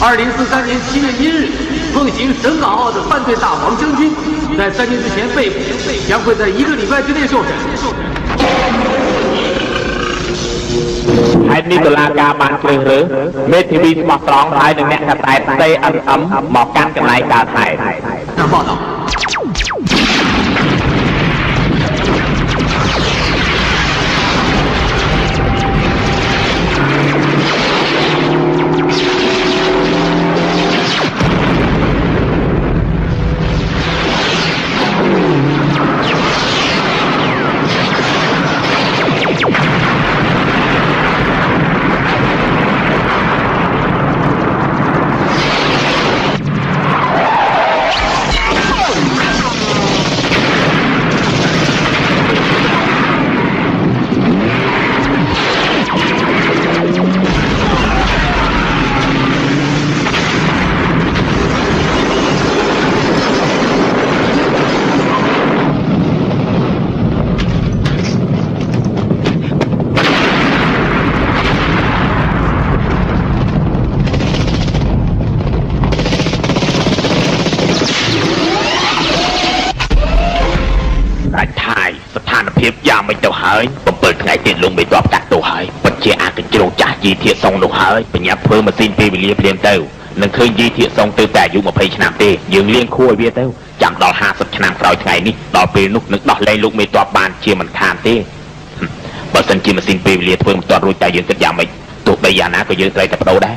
2043年7月1日，奉行省港澳的犯罪大王将军，在3年之前被捕，将会在1个礼拜之内受审。ហើយនេះតុលាការបានជ្រើសរើសមេធាវីស្មោះត្រង់ហើយនឹងអ្នកកតែ TNM មកកាន់កន្លែងកើតហេតុ报道。ហើយ7ថ្ងៃទៀតលោកមេតបកាត់ទោសហើយពិតជាអាចកញ្ជ្រោងចាស់យីធាកសុងនោះហើយបញ្ញាប់ធ្វើម៉ាស៊ីនពេលវេលាភ្លាមទៅនឹងឃើញយីធាកសុងទៅតែអាយុ20ឆ្នាំទេយើងលៀងខួរឲ្យវាទៅចាំដល់50ឆ្នាំក្រោយថ្ងៃនេះដល់ពេលនោះនឹងដោះលែងលោកមេតបបានជាមិនខានទេបើសិនជាម៉ាស៊ីនពេលវេលាធ្វើមិនទាន់រួចតែយើងគិតយ៉ាងម៉េចទោះបីយ៉ាងណាក៏យើងត្រូវតែបដូរដែរ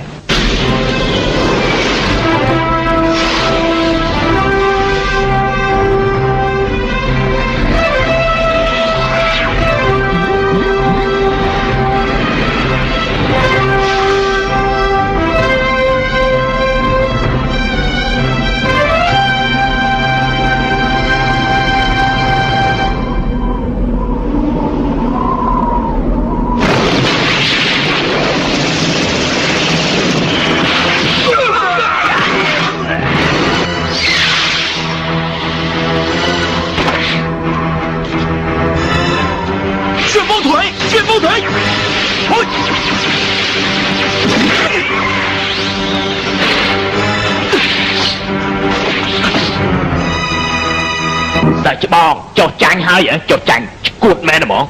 តែច្បងចុះចាញ់ហើយចុះចាញ់ឈួតមែនហ្មង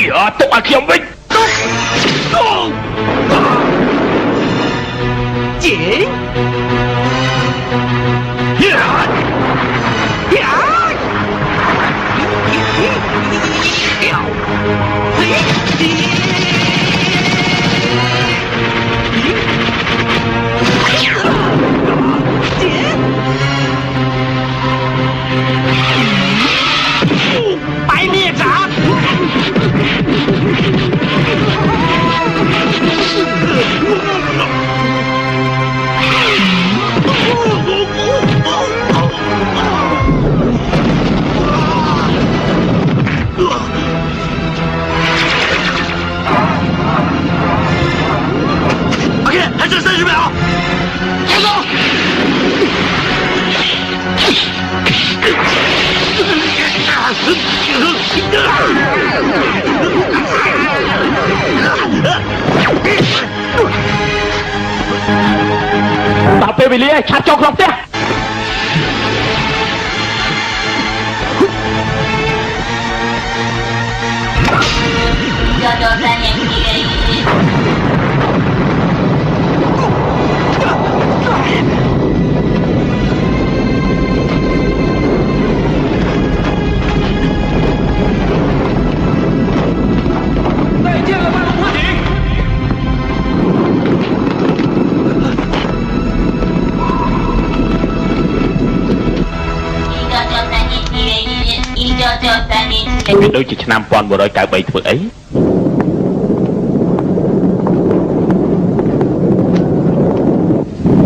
យ៉ាទុកឲ្យខ្ញុំវិញជី白灭斩！OK，还剩30秒，开走！ដល់ពេលវេលាឆាប់ចូលក្នុងផ្ទះវាដូចជាឆ្នាំ1993ធ្វើអី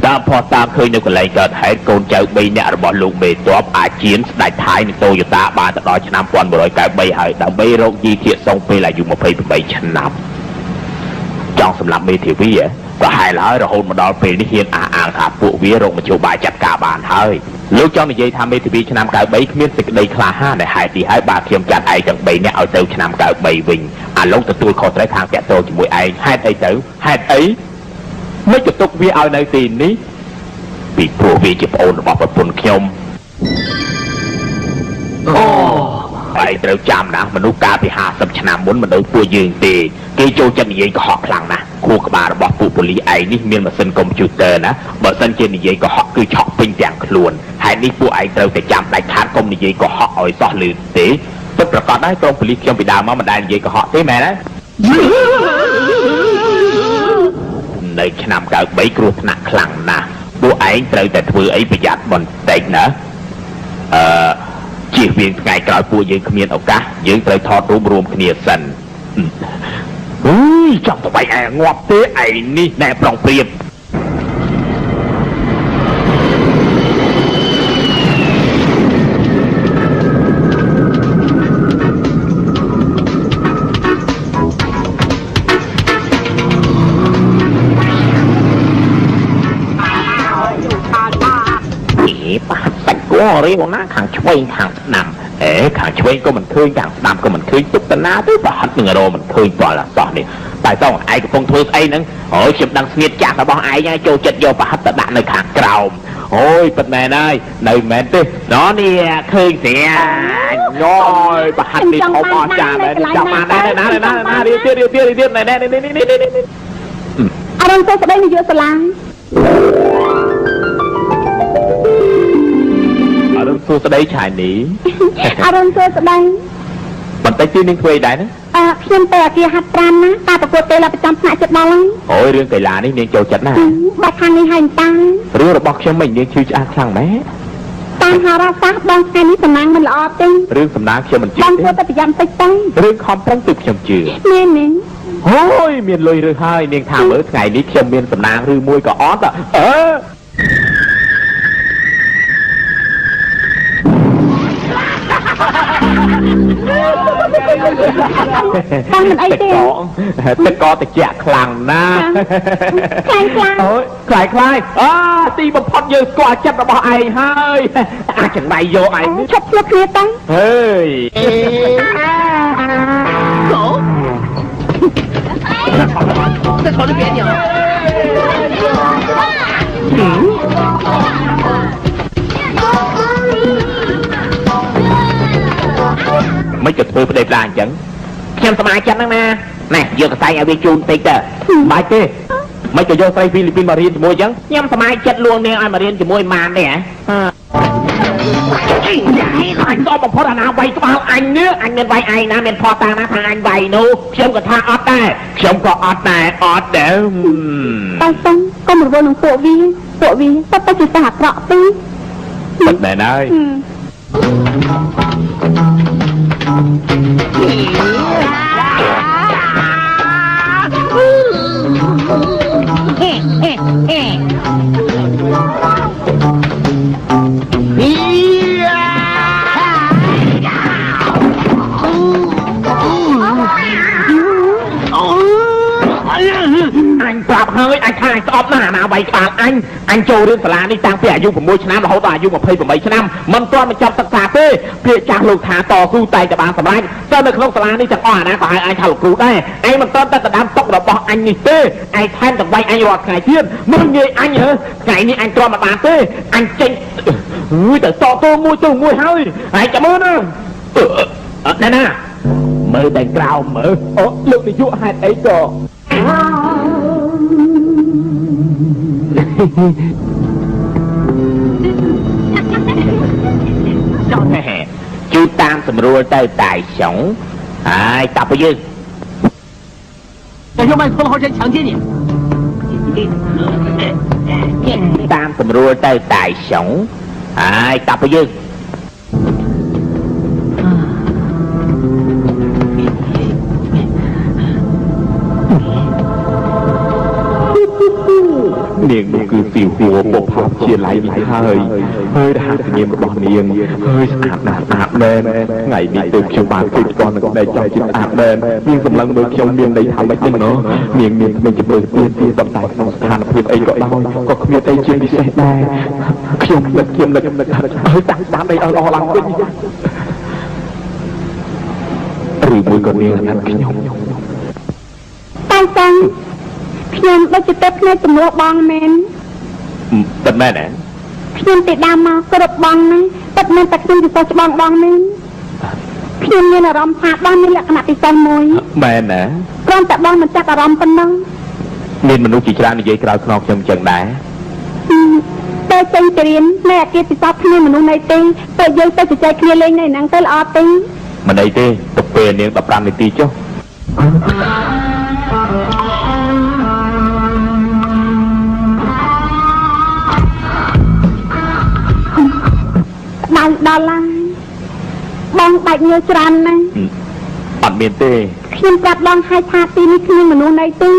តាមផុសតាមឃើញនៅកន្លែងកើតហេតុកូនចៅ3នាក់របស់លោកមេតបអាជៀនស្ដេចថៃនិងតូយ៉ូតាបានទៅដល់ឆ្នាំ1993ហើយដើម្បីរកជីធាកសុងពេលអាយុ28ឆ្នាំចង់សម្លាប់មេធាវី ก็หายแล้วเราโหดมาดอลเป็นที่เฮียนอ่างครับพวกวิโรมาโชบายจัดการบานเฮ้ยลูกเจ้าในยัยทำเมทีบีชนามเก่าใบเมียนสิกได้คลาห้าในหายตีให้บาเทียมจัดไอจังใบเนี่ยเอาเต้าชนามเก่าใบวิ่งลงตะตูคอใส่ทางแกะโตจมูกไอให้ไอเต้าให้ไอไม่จะตกวิเอาในตีนี้ปีพวกวิจิโอนบอกว่าปุ่นเขียมไอเต้าจำนะมนุษย์กาไปหาสัมชนามมุนมนุษย์ปัวยืนตีเกโจจะนิยัยก็หอกพลังนะคู่กับบาร์บอกปูปุลีไอนี่เมียนมาเซ็นคอมพิวเตอร์นะมาเซ็นเจนิยัยก็หอกคือช็อกปิ้งแจงคลวนให้นี่ปูไอเต้าแต่จำได้ทานคอมนิยัยก็หอกอ่อยซอลืนตีต้นประกอบได้ตรงปุลีเขียมไปดาวมามันได้นิยัยก็หอกได้ไหมนะในขนามเก่าใบกรูธนาคลังนะปูไอเต้าแต่ถือไอประหยัดบนเต็กนะจีเวียนไงกลายปูยืนเขมียนเอากะยืนเต้าทอดรวมเขมียนสันจับตัวไปไอ้งอบเต้ไอ้นี่แน่ปลองเปรียบป่ะแต่ก็เรียกว่าหน้าขังช่วยขังนำขังช่วยก็มันคืนขังนำก็มันคืนตุ๊กตาหน้าด้วยป่ะฮัทหนึ่งโรมันคืนก่อนละสอนนี่แต่ต้องไอ้ก็คงทุกไอ้นั่งโอ้ยชิบดังเสียจากระบองไอ้ยังโจจัดโยป่ะฮัทตะดักในขังกราวโอ้ยเป็นแม่นายในแม่ตื้อน้อเนี่ยคืนเสียน้อยป่ะฮัทนี่เขาพอจ่าเลยจับมาได้นะเรียบไหนได้นี่อารมณ์โซ่ได้ในเยอะสลายอารมณ์สู้สะได้ชายนี้อารมณ์โซ่สะได้มันไปที่นึงคุยได้นะเพียงแต่เกียร์หัดปรานนะตาประกวดเตะเราประจำหน้าจัดบอลเลยโอ้ยเรื่องไก่ลานี่เนียงโจจัดนะบัดทางนี้ให้ตาเรื่องระบอกเชื่อไม่เนียงชื่อจะคลั่งไหมตาหาราซักบางแค่นี้สำนักมันละอตึงเรื่องสำนักเชื่อมันจืดบางตัวแต่พยายามไปตั้งเรื่องคอมพลังตึกเชื่อมจืดนี่โอ้ยเมียนลอยเรือให้เนียงทางเมื่อไงนี้เชื่อมเมียนสำนักหรือมวยก็ออสตั้งมันไอเดียแต่ก็แต่แจกคลังนะคลายโอ้ยคลายตีบพอดเยอะกว่าจับระบอไอให้จังไรโยไอชกเลือกเรียตั้งเฮ้ย再朝这边点ไม่จุดมือประเดี๋ยวปลาจังเขียนสมัยจังนั่งนะแน่โยกใส่เอาไปจูนเตะบายเต้ไม่จะโยกใส่ฟิลิปปินส์มาเรียนจมูกจังเขียนสมัยจัดลวงเนี่ยมาเรียนจมูกมาเนี่ยต้องบอกพ่อนาใบตัวอันเนื้ออันเป็นใบไอนะเป็นพอตานะทางอันใบนู้เชื่อมกับทางออดได้เชื่อมกับออดได้ออดเดิมตั้งก็เหมือนวนของพวกวีต้องไปจุดสหัสเปราะปีเป็นไหนได้ปรับเฮ้ยไอ้ข้าสอบหน้ามาใบปากอันโจเรื่องสลานี่ตั้งเปียอายุผมมวยชนะเราต่ออายุ28 ชนะมันต้อนมันจับศึกษาเต้เปียจากลูกหาต่อสู้ใจกับบางสมัยเจ้าในคลองสลานี่จากอ้อนะขอไอ้ชาวลูกครูได้ไอ้มันต้อนแต่ดำตกระบอกอันนี่เต้ไอ้แทนจากใบไอ้รอดไก่เทียนมึงเงยอันเหรอไก่นี่อันต้อนมาบางเต้อันเจ๋งแต่ต่อตัวมวยเฮ้ยไอ้จับมือนะนั่นน่ะมือแต่กล่าวมือลูกในยุหัดไอ้ก่อchú tam sầm rùa tới tài sống tập với dương 小兄们分好人抢劫你tam sầm rùa tới tài sống tập với dương នាងនោះគឺស៊ីវួរបុព្វជាឡៃនេះហើយដែលហាក់ញៀមរបស់នាងហើយស្អាតណាស់ស្អាតមែនថ្ងៃនេះទើបខ្ញុំបានឃើញស្គាល់នឹងដៃចង់ជាស្អាតមែននាងសម្លឹងមើលខ្ញុំមានន័យថាម៉េចទេណោះនាងមានគ្មានជំរឿទៀតប៉ុន្តែក្នុងស្ថានភាពអីក៏ដោយក៏គ្មានអីជាពិសេសដែរខ្ញុំនឹកហើយតាំងស្ដាប់អីល្អៗឡើងវិញឬមួយក៏នាងអាណិតខ្ញុំតែចឹងខ្ញុំដូចជាទៅផ្នែកចំនួនបងមែនពិតមែនទេខ្ញុំទៅដើមមកគ្រប់បងណាពិតមែនតែខ្ញុំជាសិស្សច្បងបងមែនខ្ញុំមានអារម្មណ៍ថាបងមានលក្ខណៈពិសេសមួយមែនណាគ្រាន់តែបងមិនចាប់អារម្មណ៍ប៉ុណ្ណឹងមានមនុស្សជាច្រើននិយាយក្រៅខ្នងខ្ញុំចឹងដែរតែចេញទៅរៀននៅអាគារពិសោធន៍គ្នាមនុស្សណៃទេតែយើងទៅជជែកគ្នាលេងនៅហ្នឹងទៅល្អទេមិនអីទេទៅពេលនាង15នាទីចុះដល់ហើយបងបាច់ញើសច្រើនណាស់អត់មានទេខ្ញុំប្រាប់បងឲ្យថាទីនេះគ្មានមនុស្សណីទេ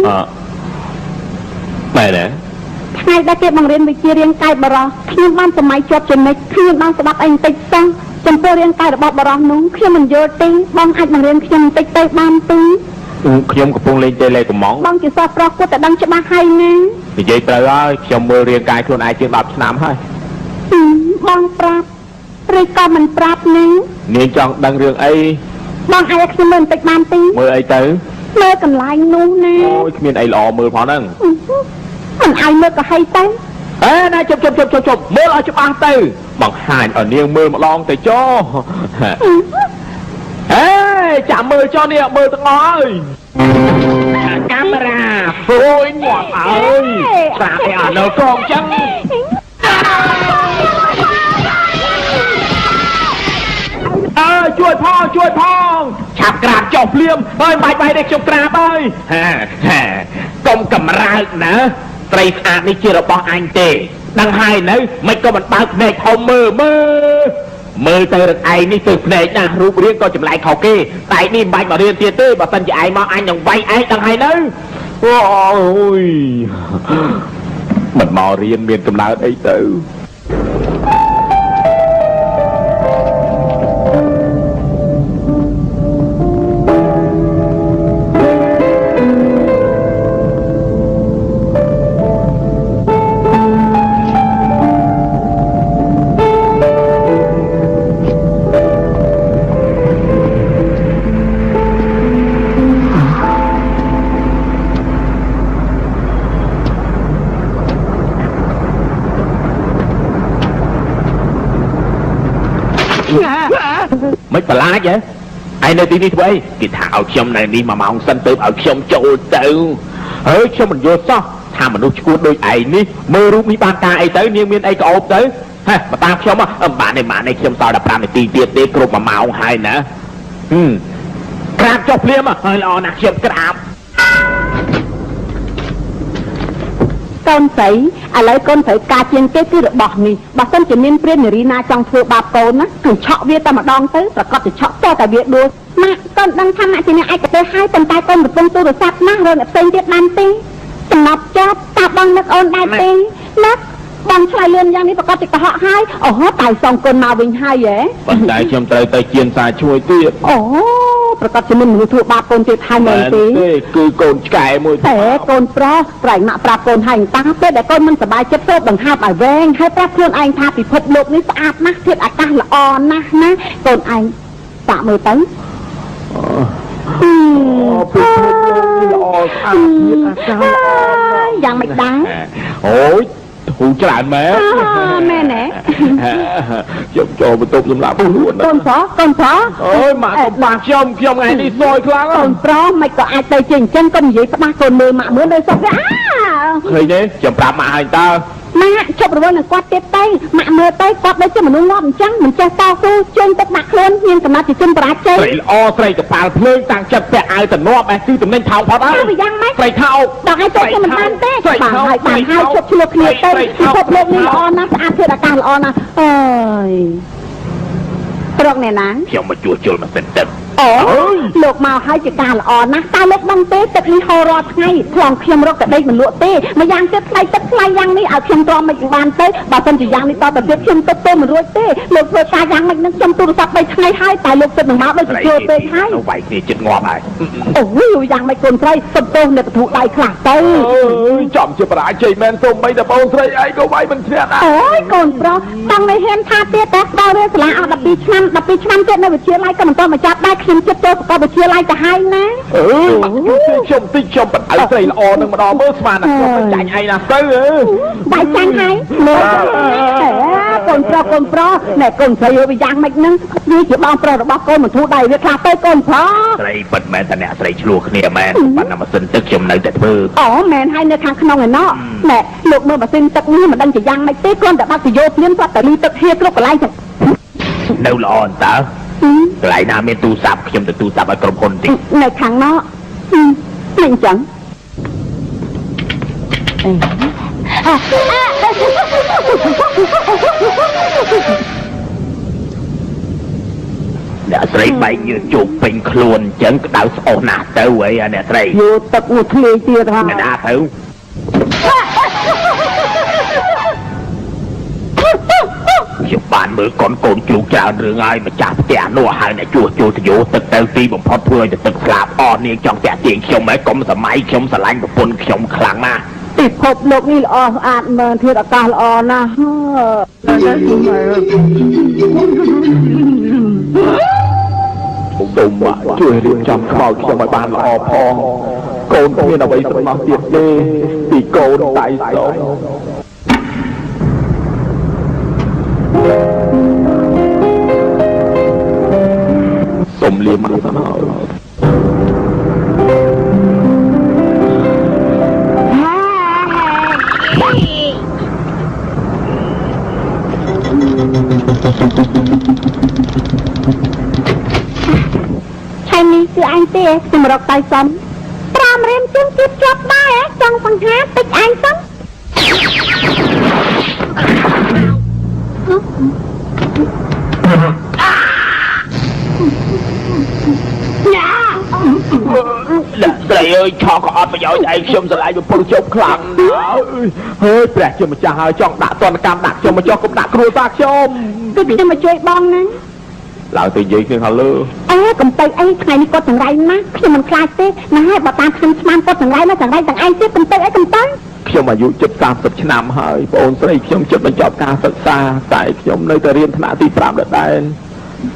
បែរទេថ្ងៃដែលគេបង្រៀនវិជ្ជារាងកាយបរោះខ្ញុំបានសម័យជាប់ចំណិចខ្ញុំបានស្ដាប់អីបន្តិចសោះចំពោះរាងកាយរបស់បរោះនោះខ្ញុំមិនយល់ទេបងអាចបង្រៀនខ្ញុំបន្តិចទៅបានទេខ្ញុំកំពុងលេងតេឡេកំងបងជាសិស្សប្រុសគួរតែដឹងច្បាស់ហើយណានិយាយត្រូវហើយខ្ញុំមើលរាងកាយខ្លួនឯងជាង10ឆ្នាំហើយបងប្រាប់ឬក៏មិនប្រាប់ណានាងចង់ដឹងរឿងអីបងឲ្យខ្ញុំមើលបន្តិចបានទេមើលអីទៅមើលកន្លែងនោះណាអូយគ្មានអីល្អមើលផងហ្នឹងមិនឲ្យមើលក៏ហីទៅណាជប់មើលឲ្យច្បាស់ទៅបង្ហាញឲ្យនាងមើលម្ដងទៅចុះចាំមើលចុះនេះមើលទាំងអស់ហើយកាមេរ៉ាអូយងាប់អើយស្អាតឯអនៅកងចឹងជួយផងឆាប់ក្រាបចុះភ្លាមហើយបាច់នេះខ្ញុំក្រាបហើយកុំកំរើកណាត្រីស្អាតនេះជារបស់អញទេដឹងហើយនៅមិនក៏មិនបើកភ្នែកធំមើលទៅរកឯងនេះទៅភ្នែកណារូបរាងក៏ចម្លែកខុសគេតែនេះមិនបាច់មករៀនទៀតទេបើសិនជាឯងមកអញនឹងវាយឯងដឹងហើយនៅអូយមិនមករៀនមានកំណើតអីទៅមិនបន្លាចហ៎ឯនៅទីនេះធ្វើអីគេថាឲ្យខ្ញុំនៅនេះ1ម៉ោងសិនទៅឲ្យខ្ញុំចូលទៅហើយខ្ញុំមិនយល់សោះថាមនុស្សឈួតដូចឯងនេះមើលរូបនេះបានការអីទៅនាងមានអីក្អោបទៅហេមកតាមខ្ញុំបាននេះខ្ញុំសល់15នាទីទៀតទេគ្រប់1ម៉ោងហើយណាក្រាបចុះភ្លាមហើយល្អណាស់ខ្ញុំក្រាបកូនស្រីឥឡូវកូនត្រូវការជាងគេគឺរបស់នេះបើសិនជាមានព្រាននារីណាចង់ធ្វើបាបកូនណាគឺឆក់វាតែម្ដងទៅប្រកាសជាឆក់តតែវាដួលម៉ាក់កូនដឹងថាម៉ាក់ជាអ្នកឯកទេសហើយប៉ុន្តែកូនកំពុងទូរស័ព្ទណាស់រកអ្នកផ្សេងទៀតបានទេចំណាប់ចាប់តាបងនឹកអូនដែរទេណាបងឆ្លើយលឿនយ៉ាងនេះប្រកាសជាកុហកហើយអូតែសងកូនមកវិញហើយហ៎ប៉ុន្តែខ្ញុំត្រូវទៅជាងសាជួយទៀតអូប្រកាសជាមានមនុស្សធ្វើបាបកូនទៀតហើយមែនទេគឺកូនឆ្កែមួយតែកូនប្រុសត្រែងម៉ាក់ប្រាប់កូនហើយតាពេលដែលកូនមិនសប្បាយចិត្តទៅបង្ហើបឲ្យវែងហើយប្រាប់ខ្លួនឯងថាពិភពលោកនេះស្អាតណាស់ធាតុអាកាសល្អណាស់ណាកូនឯងតាក់មើលទៅពិភពលោកនេះល្អស្អាតធាតុអាកាសយ៉ាងមិនដែរអូយធូរច្រើនមែនមែនទេខ្ញុំចូលបន្ទប់សម្រាប់ខ្លួនកូនប្រុសអូយម៉ាក់កុំបាក់ខ្ញុំថ្ងៃនេះសួយខ្លាំងកូនប្រុសមិនក៏អាចទៅជាអញ្ចឹងកុំនិយាយផ្ដាស់កូនមើលម៉ាក់មើលដោយសុខឃើញទេខ្ញុំប្រាប់ម៉ាក់ហើយតើម៉ាក់ជប់រវល់នឹងគាត់ទៀតទៅម៉ាក់មើលទៅគាត់ដូចជាមនុស្សងាប់អញ្ចឹងមិនចេះតស៊ូជើងទឹកដាក់ខ្លួនមានកំណត់ជាជនបរាជ័យស្រីល្អស្រីកប៉ាល់ភ្លើងតាំងចិត្តពាក់អាវតំណប់គឺតំណែងថោកផុតហើយយ៉ាងម៉េចស្រីថោកដល់ឲ្យទៅមិនបានទេបានហើយជប់ឆ្លោះគ្នាទៅពិភពលោកនេះល្អណាស់ស្អាតធាតុអាកាសល្អណាស់អើយ រកអ្នកណា ខ្ញុំមកជួសជុលម៉ាស៊ីនទឹក អូលោកមកហើយជាការល្អណាស់តើលោកដឹងទេទឹកនេះហូររាល់ថ្ងៃខ្លងខ្ញុំរកតែដេកមិនលក់ទេម្យ៉ាងទៀតថ្លៃទឹកថ្លៃយ៉ាងនេះឲ្យខ្ញុំទ្រាំមិនបានទេបើមិនជាយ៉ាងនេះតទៅទៀតខ្ញុំទឹកទៅមិនរួចទេលោកធ្វើការយ៉ាងម៉េចនឹងខ្ញុំទូរស័ព្ទ3ថ្ងៃហើយតែលោកទឹកនឹងមកដូចជាចូលពេកហើយ នៅវាយគ្នាចិត្តងាប់ហើយ អូយយ៉ាងម៉េចកូនស្រីសុំទោសអ្នកបធុដៃខ្លះទៅ ចំជាបរាជ័យមែនសូម្បីតែបងស្រីឯងក៏វាយមិនឈ្នះដែរ អូយកូនប្រុសតាំងនៅហ៊ានថាទៀតតែដល់រៀនសាលាអស់12ឆ្នាំឆ្នាំទៀតនៅវិទ្យាល័យក៏មិនទាន់មកចាប់ដែរខ្ញុំចិត្តចូលសាកលវិទ្យាល័យទៅហើយណាខ្ញុំតិចខ្ញុំបដៅស្រីល្អនឹងម្ដងមើលស្មានណាខ្ញុំចាញ់ឯងណាទៅបាយចាញ់ហើយមើលកូនប្រុសណែកូនស្រីវាយ៉ាងម៉េចហ្នឹងវាជាបងប្រុសរបស់កូនមិនធូរដៃវាខ្លះទៅកូនប្រុស ស្រីពិតមែនតែអ្នកស្រីឆ្លោះគ្នាមែនប៉ុន្តែម៉ាស៊ីនទឹកខ្ញុំនៅតែធ្វើ អូមែនហើយនៅខាងក្នុងឯណោះណែលោកមើលម៉ាស៊ីនទឹកនេះមិនដឹងជាយ៉ាងម៉េចទេគ្រាន់តែបាត់ទៅយកភ្លាមគាត់តែលីទឹកហៀគ្រប់កន្លែងទៅ នៅល្អអន្តើកន្លែងណាមានទូរស័ព្ទខ្ញុំទៅទូរស័ព្ទឲ្យក្រុមហ៊ុនតិច នៅខាងណោះមិនចឹង អ្នកស្រីបែកញើសជោគពេញខ្លួនអញ្ចឹងក្តៅស្អុះណាស់ទៅអីអាអ្នកស្រី យកទឹកមួយធ្លាយទៀតហ่า កណ្ដាលទៅខ្ញុំបានមើលកូនជ្រូកច្រើនរឿងហើយម្ចាស់ផ្ទះនោះហើយអ្នកជួសជុលទៅយកទឹកទៅទីបំផុតធ្វើឲ្យទឹកស្លាប់អស់នាងចង់តាក់ទាញខ្ញុំហើយកុំសម័យខ្ញុំស្រឡាញ់ប្រពន្ធខ្ញុំខ្លាំងណាស់ ពិភពលោកនេះល្អស្អាតមើលធាតុអាកាសល្អណាស់ទុំជួយរៀបចំខ្មោចខ្ញុំឲ្យបានល្អផងកូនគ្មានអ្វីសំណោះទៀតទេពីកូនដៃសោសុំលាមកទៅហើយ ថ្ងៃនេះគឺអញទេសម្រុកតៃសំ5រៀមជាងទៀតជាប់ដែរចង់បង្ហាតិចអញសិន អ្នកស្រីអើយឆក់ក៏អត់ប្រយោជន៍ឯងខ្ញុំស្រឡាញ់ប្រពន្ធជប់ខ្លាំងណាស់ហើយព្រះជាម្ចាស់ហើយចង់ដាក់ទណ្ឌកម្មដាក់ខ្ញុំមកចុះកុំដាក់គ្រួសារខ្ញុំ គឺខ្ញុំមកជួយបងណា ឡើងទៅនិយាយគ្នាខាងលើ កំទៅអីថ្ងៃនេះគាត់ចង្រៃណាស់ខ្ញុំមិនខ្លាចទេណាស់បើតាមខ្ញុំស្មានគាត់ចង្រៃណាស់ចង្រៃទាំងឯងទៀតកំទៅអីកំទៅ ខ្ញុំអាយុជិត30ឆ្នាំហើយបងអូនស្រីខ្ញុំជិតបញ្ចប់ការសិក្សាតែខ្ញុំនៅតែរៀនថ្នាក់ទី5ដដែល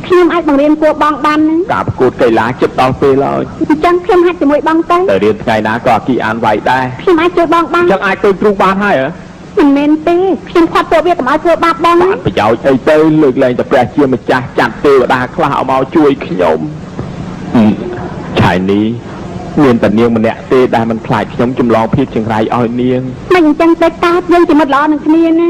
ខ្ញុំអាចបង្រៀនគួរបងបានណា ការប្រកួតកីឡាជិតដល់ពេលហើយ អញ្ចឹងខ្ញុំហាត់ជាមួយបងទៅ តែរៀនថ្ងៃណាក៏អាគីអានវាយដែរ ខ្ញុំអាចជួយបងបាន អញ្ចឹងអាចទៅគ្រូបានហើយហ៎ មិនមែនទេខ្ញុំខាត់ពួកវាកុំឲ្យធ្វើបាបបង បានប្រយោជន៍អីទៅលើកលែងតែព្រះជាម្ចាស់ចាត់ទេវតាខ្លះឲ្យមកជួយខ្ញុំឆៃនេះមានតែនាងម្នាក់ទេដែលមិនខ្លាចខ្ញុំចម្លងភាពចង្រៃឲ្យនាង មិនអញ្ចឹងទេតាយើងជាមិត្តល្អនឹងគ្នាណា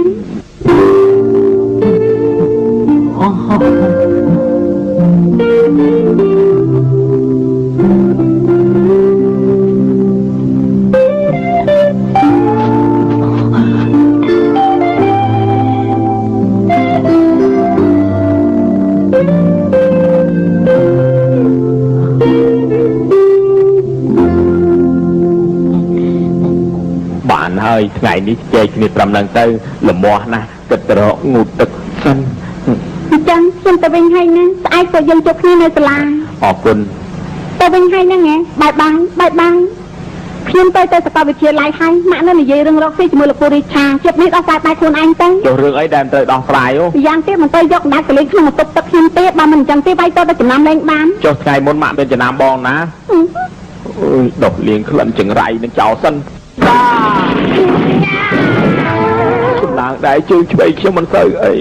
បានហើយថ្ងៃនេះជែកគ្នាត្រឹមហ្នឹងទៅលមាស់ណាស់គិតរកងូតទឹកសិន អញ្ចឹងខ្ញុំទៅវិញហើយណាស្អែកក៏យើងជួបគ្នានៅសាលា អរគុណ ទៅវិញហើយហ្នឹងហ៎បាយបាយខ្ញុំទៅសាកលវិទ្យាល័យហើយម៉ាក់នៅនិយាយរឿងរកស៊ីជាមួយលោកពូរីឆាជិបនេះដោះស្រាយបាយខ្លួនឯងទៅ ចុះរឿងអីដែលត្រូវដោះស្រាយអូ យ៉ាងទៀតមិនទៅយកកណ្ដាច់កលេងក្នុងបន្ទប់ទឹកខ្ញុំទេបើមិនអញ្ចឹងទេបាយទៅចំណាំលេងបាន ចុះថ្ងៃមុនម៉ាក់មានចំណាំបងណាអើយដោះលៀងក្លិនចង្រៃនឹងចោលសិនចំណាងដែរជើងឆ្វេងខ្ញុំមិនសូវអី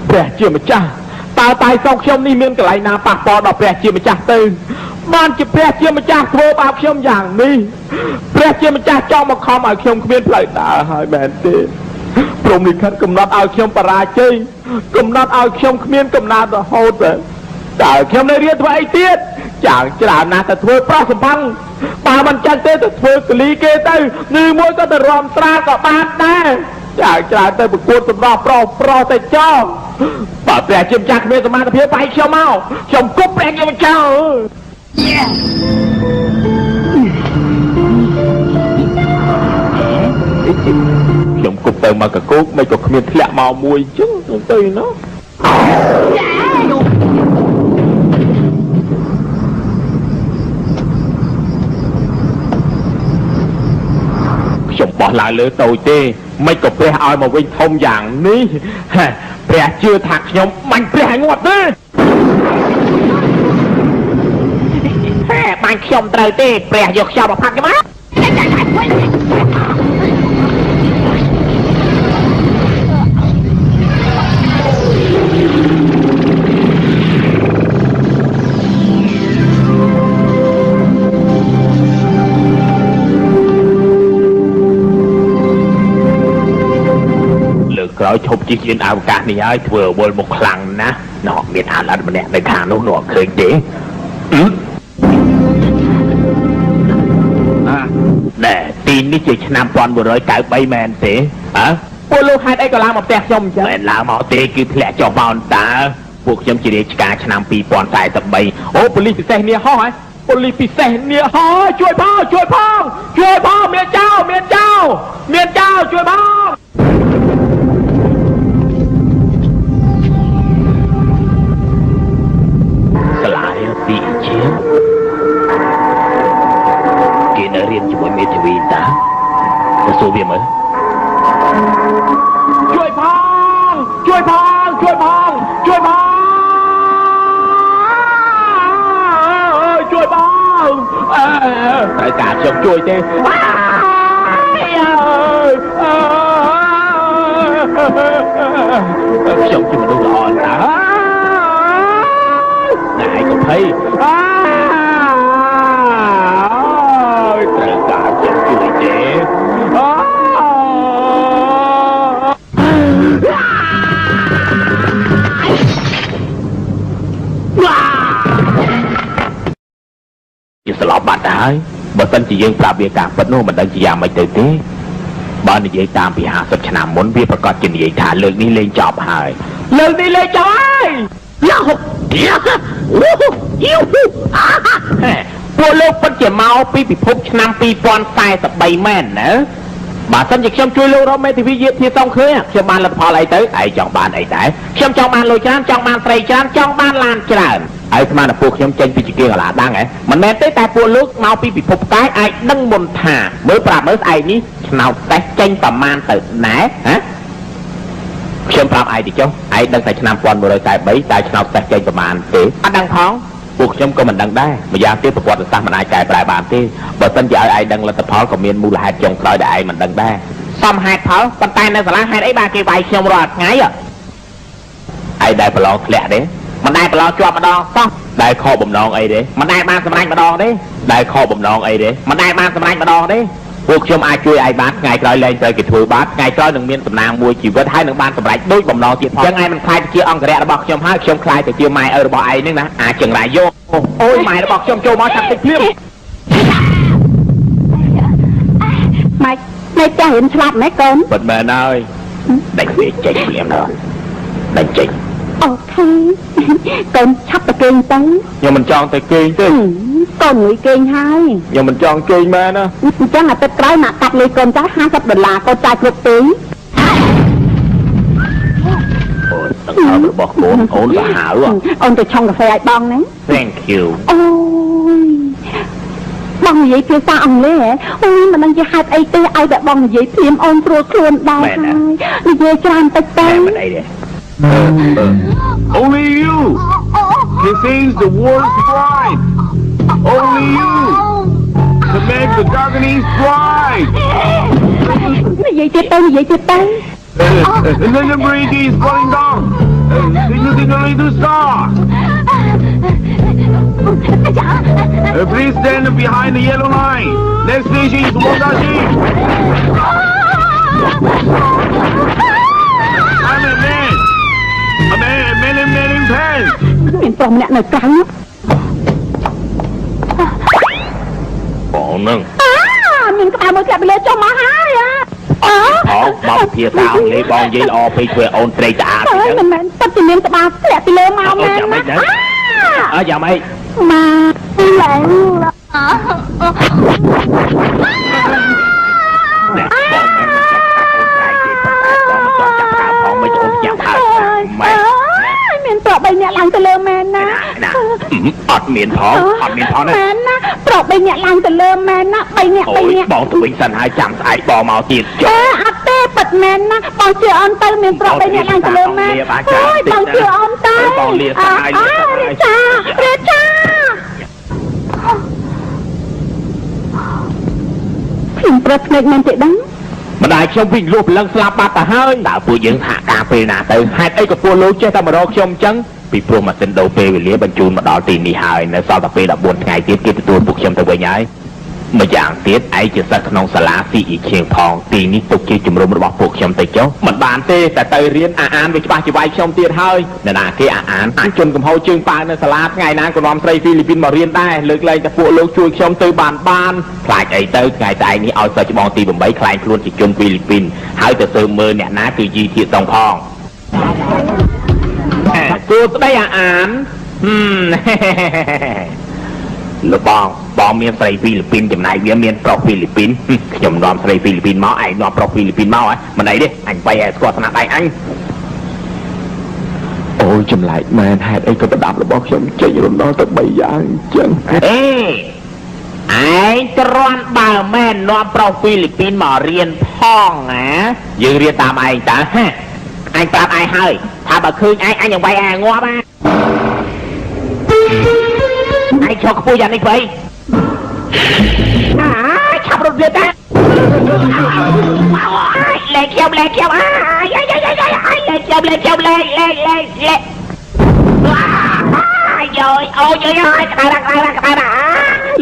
ព្រះជាម្ចាស់តើតែសោកខ្ញុំនេះមានកន្លែងណាប៉ះពាល់ដល់ព្រះជាម្ចាស់ទៅបានជាព្រះជាម្ចាស់ធ្វើបាបខ្ញុំយ៉ាងនេះព្រះជាម្ចាស់ចង់មកខំឲ្យខ្ញុំគ្មានផ្លូវដើរហើយមែនទេព្រមលិខិតកំណត់ឲ្យខ្ញុំបរាជ័យកំណត់ឲ្យខ្ញុំគ្មានកំណត់រហូត តើខ្ញុំនៅរៀនធ្វើអីទៀតចាងច្រើនណាស់ទៅធ្វើប្រុសសម្ផាំងបើមិនចាញ់ទេទៅធ្វើកលីគេទៅឬមួយក៏ទៅរំស្រាលក៏បានដែរចាងច្រើនទៅប្រកួតសម្រាប់ប្រុសទៅចោលបើព្រះជាម្ចាស់គ្មានសមត្ថភាពបាយខ្ញុំមកខ្ញុំគប់ព្រះជាម្ចាស់ខ្ញុំគប់ទៅមកកកូកមិនក៏គ្មានធ្លាក់មកមួយអញ្ចឹងទៅណាខ្ញុំបោះឡើងលើតូចទេមិនក៏ព្រះឲ្យមកវិញធំយ៉ាងនេះព្រះជឿថាខ្ញុំបាញ់ព្រះឲ្យងាប់ទេបាញ់ខ្ញុំត្រូវទេព្រះយកខ្ញុំមកផាត់ខ្ញុំមកក្រោយឈប់ជិះយានអវកាសនេះហើយធ្វើវល់មកខ្លាំងណាស់នោះមានអាឡិតម្នាក់នៅខាងនោះនោះឃើញទេណែទីនេះជាឆ្នាំ1993មែនទេហ៎ពួកលោកហេតុអីក៏ឡើងមកផ្ទះខ្ញុំអញ្ចឹងមិនឡើងមកទេគឺធ្លាក់ចុះបោនតើពួកខ្ញុំជារាជការឆ្នាំ2043អូប៉ូលីសពិសេសនេះហោះហ៎ប៉ូលីសពិសេសនេះហោះជួយផងមានចៅជួយផងសាលារៀនទីជាគេនៅរៀនជាមួយមេធាវីតាទៅសួរវាមើលជួយផងត្រូវការខ្ញុំជួយទេខ្ញុំជាមនុស្សល្អណាស់ណែកុំភ័យត្រូវការខ្ញុំជួយទេជាស្លាប់បាត់ហើយបើមិនជាយើងប្រាប់វាការពិតនោះមិនដឹងជាយ៉ាងម៉េចទៅទេបើនិយាយតាមពី50ឆ្នាំមុនវាប្រកាសជានិយាយថាលើកនេះលេងចប់ហើយពួកលោកពិតជាមកពីពិភពឆ្នាំ2043មែនណាបើសិនជាខ្ញុំជួយលោករកមេធាវីយាធាសងឃើញខ្ញុំបានលទ្ធផលអីទៅឯងចង់បានអីដែរខ្ញុំចង់បានលុយច្រើនចង់បានត្រីច្រើនចង់បានឡានច្រើនហើយស្មានតែពួកខ្ញុំចេញពីជាគេកលាដាំងហ៎មិនមែនទេតែពួកលោកមកពីពិភពផ្កាយអាចដឹងមុនថាមើលប្រាប់មើលស្អែកនេះឆ្នោតសេះចេញប្រមាណទៅណែហ៎ខ្ញុំប្រាប់ឯងទៅចុះឯងដឹងតែឆ្នាំ1943តែឆ្នោតសេះចេញប្រមាណទេអត់ដឹងផងពួកខ្ញុំក៏មិនដឹងដែរម្យ៉ាងទៀតប្រវត្តិសាស្ត្រមិនអាចកែប្រែបានទេបើមិនជាឲ្យឯងដឹងលទ្ធផលក៏មានមូលហេតុចុងក្រោយដែលឯងមិនដឹងដែរសមហេតុផលប៉ុន្តែនៅសាលាហេតុអីបានគេវាយខ្ញុំរាល់ថ្ងៃឯងដែលប្រឡងធ្លាក់ទេមិនដែលប្រឡងជាប់ម្ដងសោះដែលខកបំណងអីទេមិនដែលបានសម្រេចម្ដងទេដែលខកបំណងអីទេមិនដែលបានសម្រេចម្ដងទេពួកខ្ញុំអាចជួយឯងបានថ្ងៃក្រោយលែងត្រូវគេធ្វើបាបថ្ងៃក្រោយនឹងមានសំណាងមួយជីវិតហើយនឹងបានសម្រេចដូចបំណងទៀតផងចឹងឯងមិនខ្លាចជាអង្គរៈរបស់ខ្ញុំហើយខ្ញុំខ្លាចទៅជាម៉ែឪរបស់ឯងនឹងណាអាចចង្រៃយកអូយម៉ែរបស់ខ្ញុំចូលមកឆាប់តិចភ្លាមម៉ែចាស់រៀនឆ្លាប់ម៉េចកូនពិតមែនហើយដាច់វាចេញភ្លាមដល់ដាច់ចេញអូខេកូនឆាប់ទៅគេងទៅខ្ញុំមិនចង់ទៅគេងទេកូនងុយគេងហើយខ្ញុំមិនចង់គេងមែនណាអញ្ចឹងអាទិត្យក្រោយមកកាត់លុយកូនចាស់$50កូនចាយគ្រប់ទីអូនរបស់កូនអូនទៅហៅអូនទៅឆុងកាហ្វេឲ្យបងណា Thank you អូយបងនិយាយភាសាអង់គ្លេសហ៎អូយមិនដឹងជាហេតុអីទេឲ្យតែបងនិយាយភ្លាមអូនព្រួលខ្លួនដែរហើយនិយាយច្រើនតិចទៅមិនអីទេ Only you! This is the world's pride! Only you! To make the Japanese pride! និយាយទៀតទៅThe bridge is falling down! Signaling to start! Please stand behind the yellow line! Next station is Wadashi! I'm a man in pants! ប្រុសម្នាក់នៅក្រៅ បងនឹង មានក្បាលមួយកាប់ពីលើចុះមកហើយមកភាសាអង់គ្លេសបងនិយាយល្អពេកធ្វើអូនត្រេកតាពីហ្នឹង មិនមែនពិតជាមានក្បាលធ្លាក់ពីលើមកមែនណា យ៉ាងម៉េច មកឡើង បងមិនចង់កាត់អូនត្រៃទេប៉ុន្តែបងមិនចង់ចាប់ខាផងមិនអូនចាំហើយម៉ែ មានប្រុស3នាក់ឡើងទៅលើមែនណា អត់មានផងណា មែនណាប្រុស3នាក់ឡើងទៅលើមែនណា3នាក់ អូយបងទៅវិញសិនហើយចាំស្អែកបងមកទៀតចុះ អត់ទេពិតមែនណាបងជឿអូនទៅមានប្រុស3នាក់ឡើងទៅលើមែនអូយបងជឿអូនទៅរាចាខ្ញុំប្រត់ភ្នែកមែនទេដឹង ម្ដាយខ្ញុំវិញលុះព្រលឹងស្លាប់បាត់ទៅហើយ តើពួកយើងហាក់ការពេលណាទៅ ហេតុអីក៏ពួកលោកចេះតែមករកខ្ញុំអញ្ចឹង ពីព្រោះម៉ាស៊ីនដូរពេលវេលាបញ្ជូនមកដល់ទីនេះហើយនៅសល់តែពេល14ថ្ងៃទៀតគេទទួលពួកខ្ញុំទៅវិញហើយម្យ៉ាងទៀតឯងជាសិស្សក្នុងសាលា CE ឈៀងផងទីនេះទុកជាជំរំរបស់ពួកខ្ញុំទៅចុះ មិនបានទេតែទៅរៀនអានវាច្បាស់ជាវាយខ្ញុំទៀតហើយ អ្នកណាគេអាន អាចជន់កំហុសជើងប៉ាវនៅសាលាថ្ងៃណាក៏នាំស្រីហ្វីលីពីនមករៀនដែរលើកលែងតែពួកលោកជួយខ្ញុំទៅបាន ខ្លាចអីទៅថ្ងៃស្អែកនេះឲ្យសិស្សច្បងទី8ខ្លាចខ្លួនជាជនហ្វីលីពីនហើយទៅស៊ើបមើលអ្នកណាគឺយីធាតុសងផង គួរស្ដីអាន លោកបងមានស្រីហ្វីលីពីនចំណាយវាមានប្រុសហ្វីលីពីនខ្ញុំនាំស្រីហ្វីលីពីនមកឯងនាំប្រុសហ្វីលីពីនមកហ៎មិនអីទេអញបាយឲ្យស្គាល់ស្នាដៃអញ អូយចម្លែកមែនហេតុអីក៏ប្រដាប់របស់ខ្ញុំចេញរំដងទៅ3យ៉ាងអញ្ចឹង អេឯងទ្រាំបើមែននាំប្រុសហ្វីលីពីនមករៀនផងណាយើងរៀនតាមឯងតើហ៎អញប្រាប់ឯងហើយថាបើឃើញឯងអញនឹងវាយឯងងាប់ហ៎ឯងឈរខ្ពស់យ៉ាងនេះទៅឆាប់រត់ទៀតតាលេខខ្ញុំលេខខ្ញុំលេខខ្ញុំលេខយោអូយក្តៅ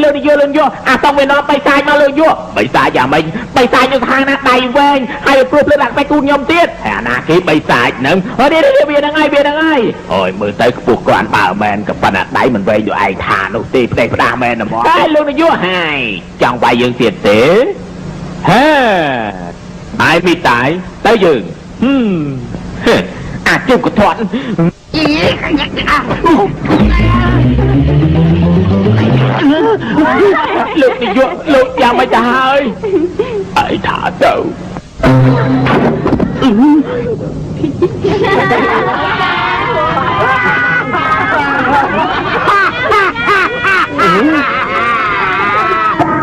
លើនយោអាតង់វានាំបិសាចមកលើយោបិសាចយ៉ាងម៉េចបិសាចនៅខាងណាដៃវែងហើយព្រោះភ្លើដាក់បែកគូខ្ញុំទៀតហើយអាណាគេបិសាចហ្នឹងនេះវាហ្នឹងហើយអូយមើលទៅខ្ពស់គ្រាន់បើមែនក៏ប៉ុន្តែដៃមិនវែងដូចឯងថានោះទេផ្ដេសផ្ដាស់មែនហ្មងតែលោកនយោហើយចង់វាយយើងទៀតទេហេអាយមីតាយទៅយើងអាចជុំកធាត់លោកនាយកលោកយ៉ាងមិនទៅហើយឯងថាទៅ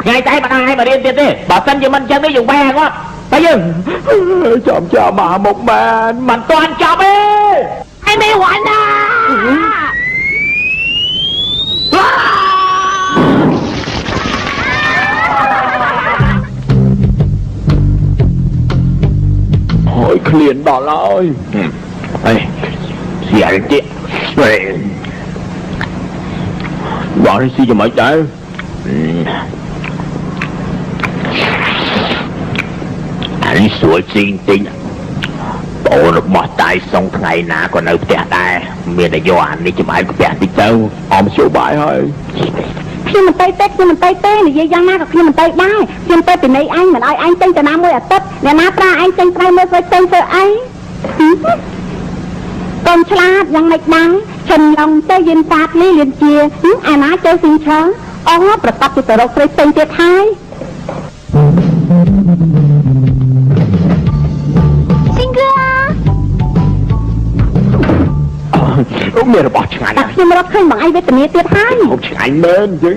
ថ្ងៃតែមិនឲ្យមករៀនទៀតទេបើសិនជាមិនចឹងទេយើងបែរគាត់ទៅយើងចាំមកមុខមែនមិនទាន់ចប់ទេឯងមិនវិញណាអូយឃ្លានដល់ហើយអេស្យាលទៀតបងនេះស៊ីយ៉ាងម៉េចដែរអានេះស្រួលជីងតិចបងរបស់តាយសុងថ្ងៃណាក៏នៅផ្ទះដែរមានតែយកអានេះចំអែកផ្ទះតិចទៅអមជួបាយហើយខ្ញុំមិនទៅទេនិយាយយ៉ាងណាក៏ខ្ញុំមិនទៅដែរខ្ញុំទៅពីនៃអញមិនឲ្យអញចេញទៅណាមួយអាទិត្យអ្នកណាប្រាអញចេញត្រូវមើលស្រីផ្សេងធ្វើអីកូនឆ្លាតយ៉ាងម៉េចដែរឈិនឡងទៅយិនសាតលីលៀនជាអាណាចូលស៊ីឆើអូប្រកាសទៅរកស្រីផ្សេងទៀតហើយមានរបស់ឆ្ងាញ់ហើយខ្ញុំរត់ឃើញបងឯងវេទនាទៀតហើយឆ្ងាញ់មែនយើង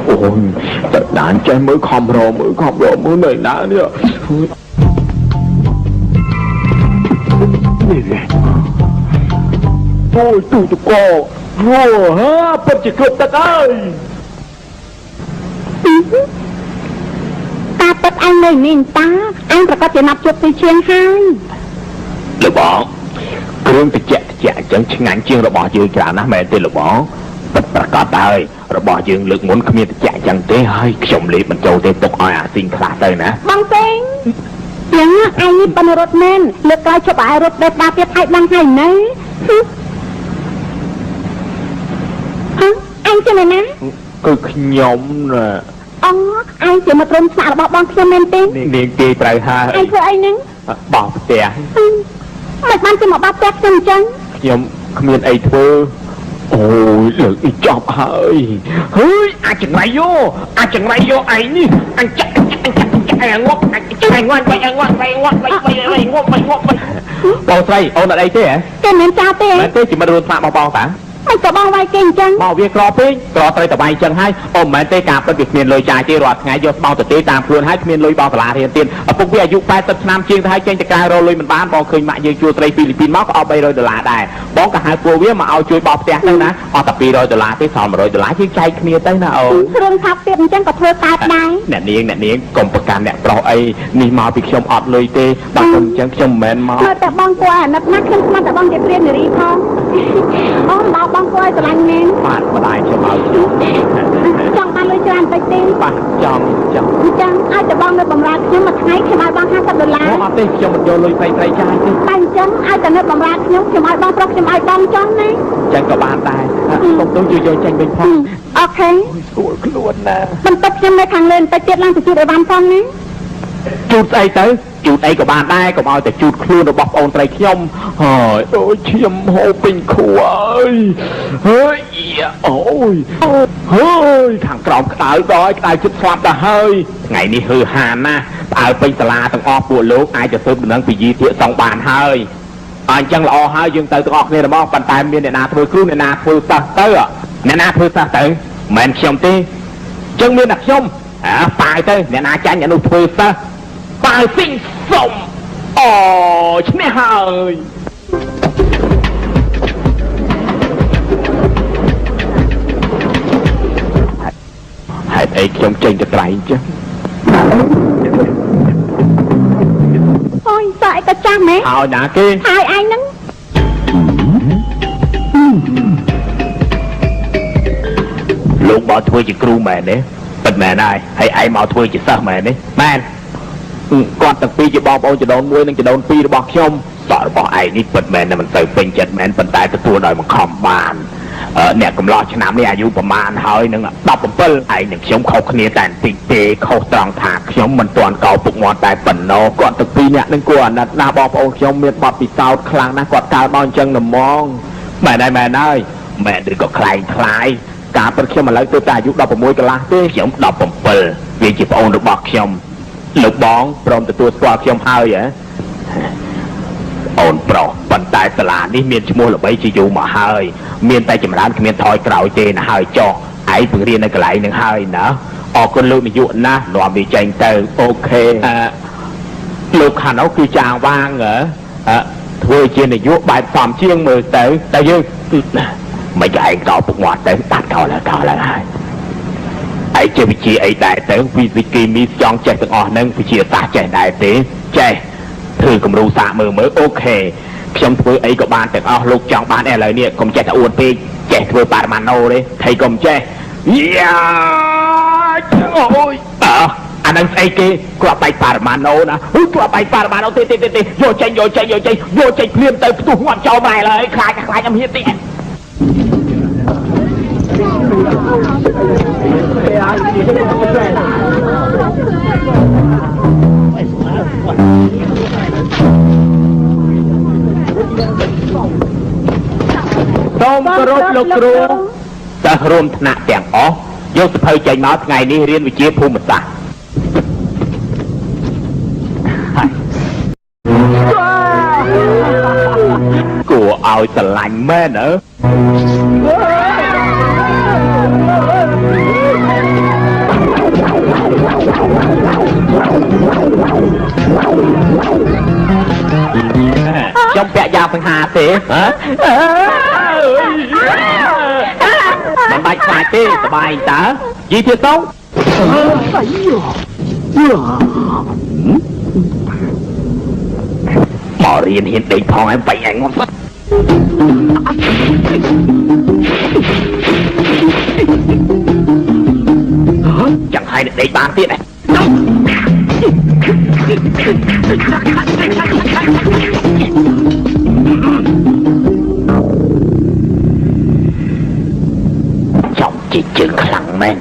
អូយតែដានចេះមើលខំរមើលនៅណានេះអូយទូតកោពិតជាគ្រប់ទឹកហើយតាពិតអញនៅនេះតាអញប្រកាសជាណាប់ជប់ពីជាងហើយលោកបងគ្រឿងតិចអញ្ចឹងឆ្ងាញ់ជាងរបស់យើងច្រើនណាស់មែនទេលោកបងពិតប្រកបហើយរបស់យើងលើកមុនគ្មានតិចអញ្ចឹងទេហើយខ្ញុំលេបបញ្ចូលទេទុកឲ្យអាស៊ីងខ្លះទៅណាបងពេង tiếng anh đi bắn rốt men lực lại cho bài rốt đẹp ba tiếp hai đăng hành đấy anh chưa này nè គឺខ្ញុំណា anh chỉ một rôm xạ bỏ bong cho men tên នាងគេត្រូវហើយ anh thưa anh nứng បោះផ្ទះ mày ban cho một bát tép chân chân ខ្ញុំគ្មានអីធ្វើអូយលើកអីចប់ហើយហើយអាចចង្រៃយោអាចចង្រៃយោឯងនេះអញចាក់ឯងងាប់ឯងងាប់បែងងាប់បែងងាប់បែងងាប់បែងងាប់បងស្រីអូនអត់អីទេហ៎ cái miếng cháo tê មែនទេជាមិត្តរួមស្នាក់បងតា mày có bong vai kinh chân មកវាក្រពេកក្រត្រូវតែបាយចឹងហើយអូមិនមែនទេការពិតវាគ្មានលុយចាយទេរាល់ថ្ងៃយកស្បោទៅទេតាមខ្លួនហើយគ្មានលុយបោះសាលារៀនទៀតឪពុកវាអាយុ80ឆ្នាំជាងទៅហើយចេញទៅក្រៅរកលុយមិនបានបងឃើញម៉ាក់យើងជួលស្រីហ្វីលីពីនមកក៏អស់$300ដែរបងក៏ហៅពួកវាមកឲ្យជួយបោះផ្ទះទៅណាអស់តែ$200ទេសល់$100យើងចែកគ្នាទៅណាអូន rôm tháp tiếp chân có thưa tát đai អ្នកនាងកុំប្រកាន់អ្នកប្រុសអីនេះមកពីខ្ញុំអត់លុយទេបើមិនអញ្ចឹងខ្ញុំមិនមែនមក thôiតែបងគួរអាណិតណាស់ខ្ញុំស្មានតែបងជាព្រាននារីផងអូដល់បងគួរឲ្យស្រឡាញ់មែន បាទម្ដាយខ្ញុំឲ្យ ចង់បានលុយច្រើនតិចទេ បាទចង់ អញ្ចឹងឲ្យតែបងនៅបម្រើខ្ញុំមួយថ្ងៃខ្ញុំឲ្យបង$50 អត់ទេខ្ញុំមិនយកលុយស្រីចាយទេ តែអញ្ចឹងឲ្យតែនៅបម្រើខ្ញុំឲ្យបងប្រុសខ្ញុំឲ្យបងចង់ណា ចឹងក៏បានដែរកុំទៅយកចេញវិញផង អូខេ ស្រួលខ្លួនណា បន្ទប់ខ្ញុំនៅខាងលើបន្តិចទៀតឡើងទៅជួបអីវ៉ាន់ផងណា ជូតស្អីទៅជូតអីក៏បានដែរកុំឲ្យតែជូតខ្លួនរបស់ប្អូនស្រីខ្ញុំហើយអូយឈាមហូរពេញខួរអើយអូយហើយខាងក្រោមក្តៅដល់ក្តៅជិតស្លាប់ទៅហើយថ្ងៃនេះហឺហានណាផ្អើលពេញសាលាទាំងអស់ពួកលោកអាចទៅស៊ើបដំណឹងពីយីធាកសងបានហើយអញ្ចឹងល្អហើយយើងទៅទាំងអស់គ្នារបស់ប៉ុន្តែមានអ្នកណាធ្វើគ្រូអ្នកណាធ្វើសិស្សទៅអ្នកណាធ្វើសិស្សទៅមិនខ្ញុំទេអញ្ចឹងមានតែខ្ញុំប៉ាយទៅអ្នកណាចាញ់អ្នកនោះធ្វើសិស្សប៉ាយស៊ីងសុំអូឈ្នះហើយហេតុអីខ្ញុំចេញទៅក្រៃអញ្ចឹង អូយសក់អីក៏ចាំហ៎ ហើយណាគេ ហើយឯងហ្នឹង លោកមកធ្វើជាគ្រូមែនទេពិតមែនហើយឯងមកធ្វើជាសិស្សមែនទេ មែនគាត់ទាំងពីរជាបងប្អូនចដូន1និងចដូន2របស់ខ្ញុំ សក់របស់ឯងនេះពិតមែនតែមិនសូវពេញចិត្តមែនប៉ុន្តែទទួលដោយបង្ខំបានអ្នកកំឡោះឆ្នាំនេះអាយុប្រមាណហើយនឹង17ឯងនិងខ្ញុំខុសគ្នាតែបន្តិចទេខុសត្រង់ថាខ្ញុំមិនទាន់កោពុកមាត់តែប៉ុណ្ណោះ គាត់ទាំងពីរអ្នកនឹងគួរអាណិតណាស់បងប្អូនខ្ញុំមានបទពិសោធន៍ខ្លាំងណាស់គាត់កើតមកអញ្ចឹងហ្មង មែនហើយមែនឬក៏ខ្លែងខ្លាយ ការពិតខ្ញុំឥឡូវទៅតែអាយុ16កន្លះទេ ខ្ញុំ17វាជាប្អូនរបស់ខ្ញុំ លោកបងព្រមទទួលស្គាល់ខ្ញុំហើយហ៎ អូនប្រុសប៉ុន្តែសាលានេះមានឈ្មោះល្បីជាយូរមកហើយមានតែចម្រើនគ្មានថយក្រោយទេណាហើយចុះឯងពង្រៀននៅកន្លែងនឹងហើយណាអរគុណលោកនាយកណាស់នាំវាចេញទៅ អូខេលោកខាងនោះគឺចាងវាងធ្វើជានាយកបែបសំជាងមើលទៅតែយើង មិនឯងកោពុកមាត់ទៅតាត់កោឡើងហើយឯងចេះវិជាអីដែរទៅវិទ្យាគីមីចង់ចេះទាំងអស់ហ្នឹងវិជាសាស្ត្រចេះដែរទេចេះធ្វើគំរូសាកមើលអូខេខ្ញុំធ្វើអីក៏បានទាំងអស់លោកចង់បានឥឡូវនេះកុំចេះតែអួតពេកចេះធ្វើប៉ារ៉ាម៉ាណូទេថៃកុំចេះយ៉ាអូយអានឹងស្អីគេគាត់បែកប៉ារ៉ាម៉ាណូណាគាត់បែកប៉ារ៉ាម៉ាណូទេយកចេញភ្លាមទៅផ្ទុះងាត់ចោលម៉ែឡើយខ្លាចខ្ញុំហ៊ានតិច សូមគោរពលោកគ្រូ សិស្សរួមថ្នាក់ទាំងអស់យកសភៅចេញមកថ្ងៃនេះរៀនវិជ្ជាភូមិសាស្ត្រ គួរឲ្យស្រឡាញ់មែនអើ ខ្ញុំពាក់យ៉ាងសង្ហាទេហ៎មិនបាច់ខ្លាចទេសบายតើយីទៀតទៅមករៀនហ៊ានដេកផងឯងបែកឯងងាប់ចឹងហើយដេកបានទៀតឯង trọng chỉ chừng khẳng men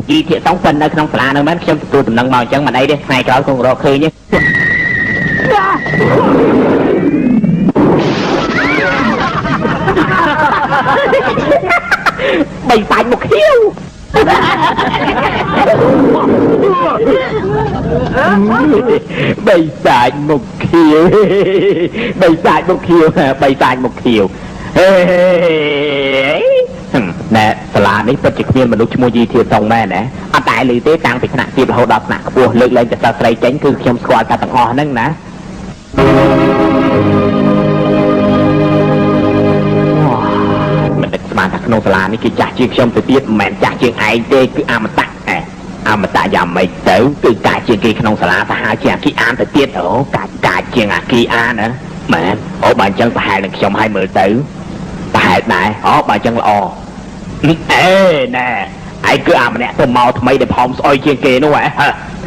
gì thiệt sống phân ở trong phá nữa mấy trong tôi tụi nâng màu chân mà đây đi hai cái con rô khơi nhé bày phải một khiêu bày phải một khiêu bày phải một khiêu bày phải một khiêu nè làនេះពិតជាគ្មានមនុស្សឈ្មោះយីធាតុងមែនណាអត់តែលឺទេតាំងពីថ្នាក់ទាបរហូតដល់ថ្នាក់ខ្ពស់លើកលែងតែសិស្សស្រីចេញគឺខ្ញុំស្គាល់តែទាំងអស់ហ្នឹងណាមិនដឹកស្មានថាក្នុងសាលានេះគេចាស់ជាងខ្ញុំទៅទៀតមិនមែនចាស់ជាងឯងទេគឺអមតៈអមតៈយ៉ាងម៉េចទៅគឺកាចជាងគេក្នុងសាលាសាហាវជាងអាគីអានទៅទៀតអូកាចជាងអាគីអានណាមែនអូបើអញ្ចឹងប្រហែលនឹងខ្ញុំឲ្យមើលទៅប្រហែលដែរអូបើអញ្ចឹងល្អអេណែឯងគឺអាម្នាក់ទៅមកថ្មីដែលផោមស្អុយជាងគេនោះហ៎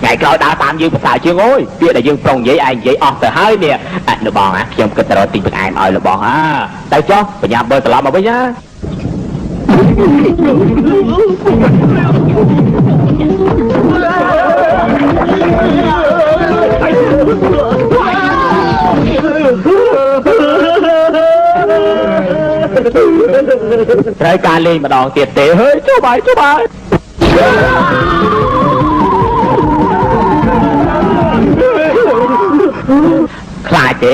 ថ្ងៃក្រោយដើរតាមយើងភាសាជាងអើយពាក្យដែលយើងប្រុងនិយាយឯងនិយាយអស់ទៅហើយនេះលបងខ្ញុំគិតទៅរកទីបង្អែមឲ្យលបងទៅចុះបញ្ញាបើត្រឡប់មកវិញណាត្រូវការលេងម្ដងទៀតទេហេចុះបាយខ្លាចទេ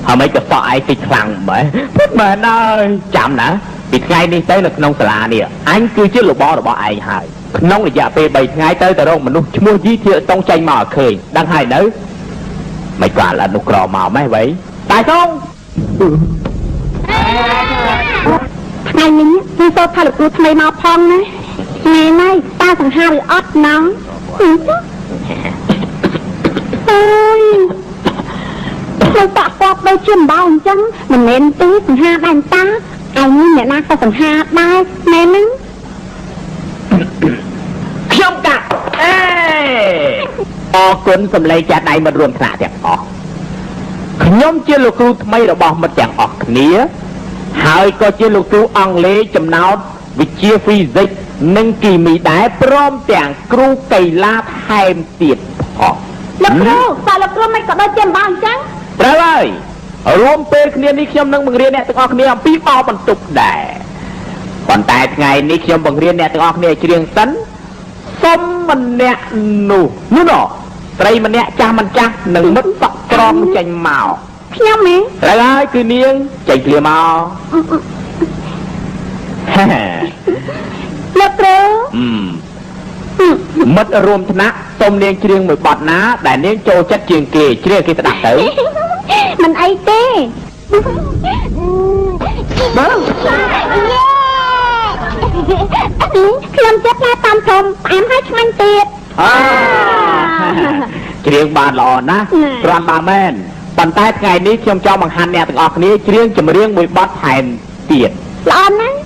ហើយមិនក៏សក់ឯងតិចខ្លាំងមែនពុតមែនហើយចាំណាពីថ្ងៃនេះទៅនៅក្នុងសាលានេះអញគឺជាលបរបស់ឯងហើយក្នុងរយៈពេល3ថ្ងៃទៅរកមនុស្សឈ្មោះយីធាតុងចេញមកឲ្យឃើញដឹងហើយនៅមិនក៏អនុក្រមកម៉េះវ៉ៃតែសងថ្ងៃនេះគឺសូត្រថាលោកគ្រូថ្មីមកផងណាណែណៃតាសង្ហាឬអត់ណងអូយលោកតាពកដូចជាអំបោអញ្ចឹងមិនមែនទេសង្ហាដែរតាឯងនេះអ្នកណាក៏សង្ហាដែរណែហ្នឹងខ្ញុំកាត់អរគុណសម្លេងចាស់ដៃមិត្តរួមថ្នាក់ទាំងអស់ខ្ញុំជាលោកគ្រូថ្មីរបស់មិត្តទាំងអស់គ្នាហើយក៏ជាលោកគ្រូអង់គ្លេសចំណោទវិជ្ជាហ្វីសិកនិងគីមីដែរព្រមទាំងគ្រូកីឡាថែមទៀតផងលោកគ្រូតើលោកគ្រូមិនក៏ដូចជាអំបោអញ្ចឹងត្រូវហើយរួមពេលគ្នានេះខ្ញុំនឹងបង្រៀនអ្នកទាំងអស់គ្នាអំពីបោបន្ទប់ដែរប៉ុន្តែថ្ងៃនេះខ្ញុំបង្រៀនអ្នកទាំងអស់គ្នាច្រៀងសិនសុំម្នាក់នោះស្រីម្នាក់ចាស់មិនចាស់នឹងមិត្តសក់ក្រមចេញមកខ្ញុំហ៎ត្រូវហើយគឺនាងចេញឃ្លាមកលោកគ្រូមិត្តរួមថ្នាក់សុំនាងច្រៀងមួយបទណាដែលនាងចូលចិត្តជាងគេច្រៀងគេស្ដាប់ទៅមិនអីទេបើខ្ញុំចិត្តណាតាមធំផ្អែមហើយឆ្ងាញ់ទៀតច្រៀងបានល្អណាស់គ្រាន់បើមែនប៉ុន្តែថ្ងៃនេះខ្ញុំចង់បង្ហាញអ្នកទាំងអស់គ្នាច្រៀងចម្រៀងមួយបទថែមទៀតល្អណាស់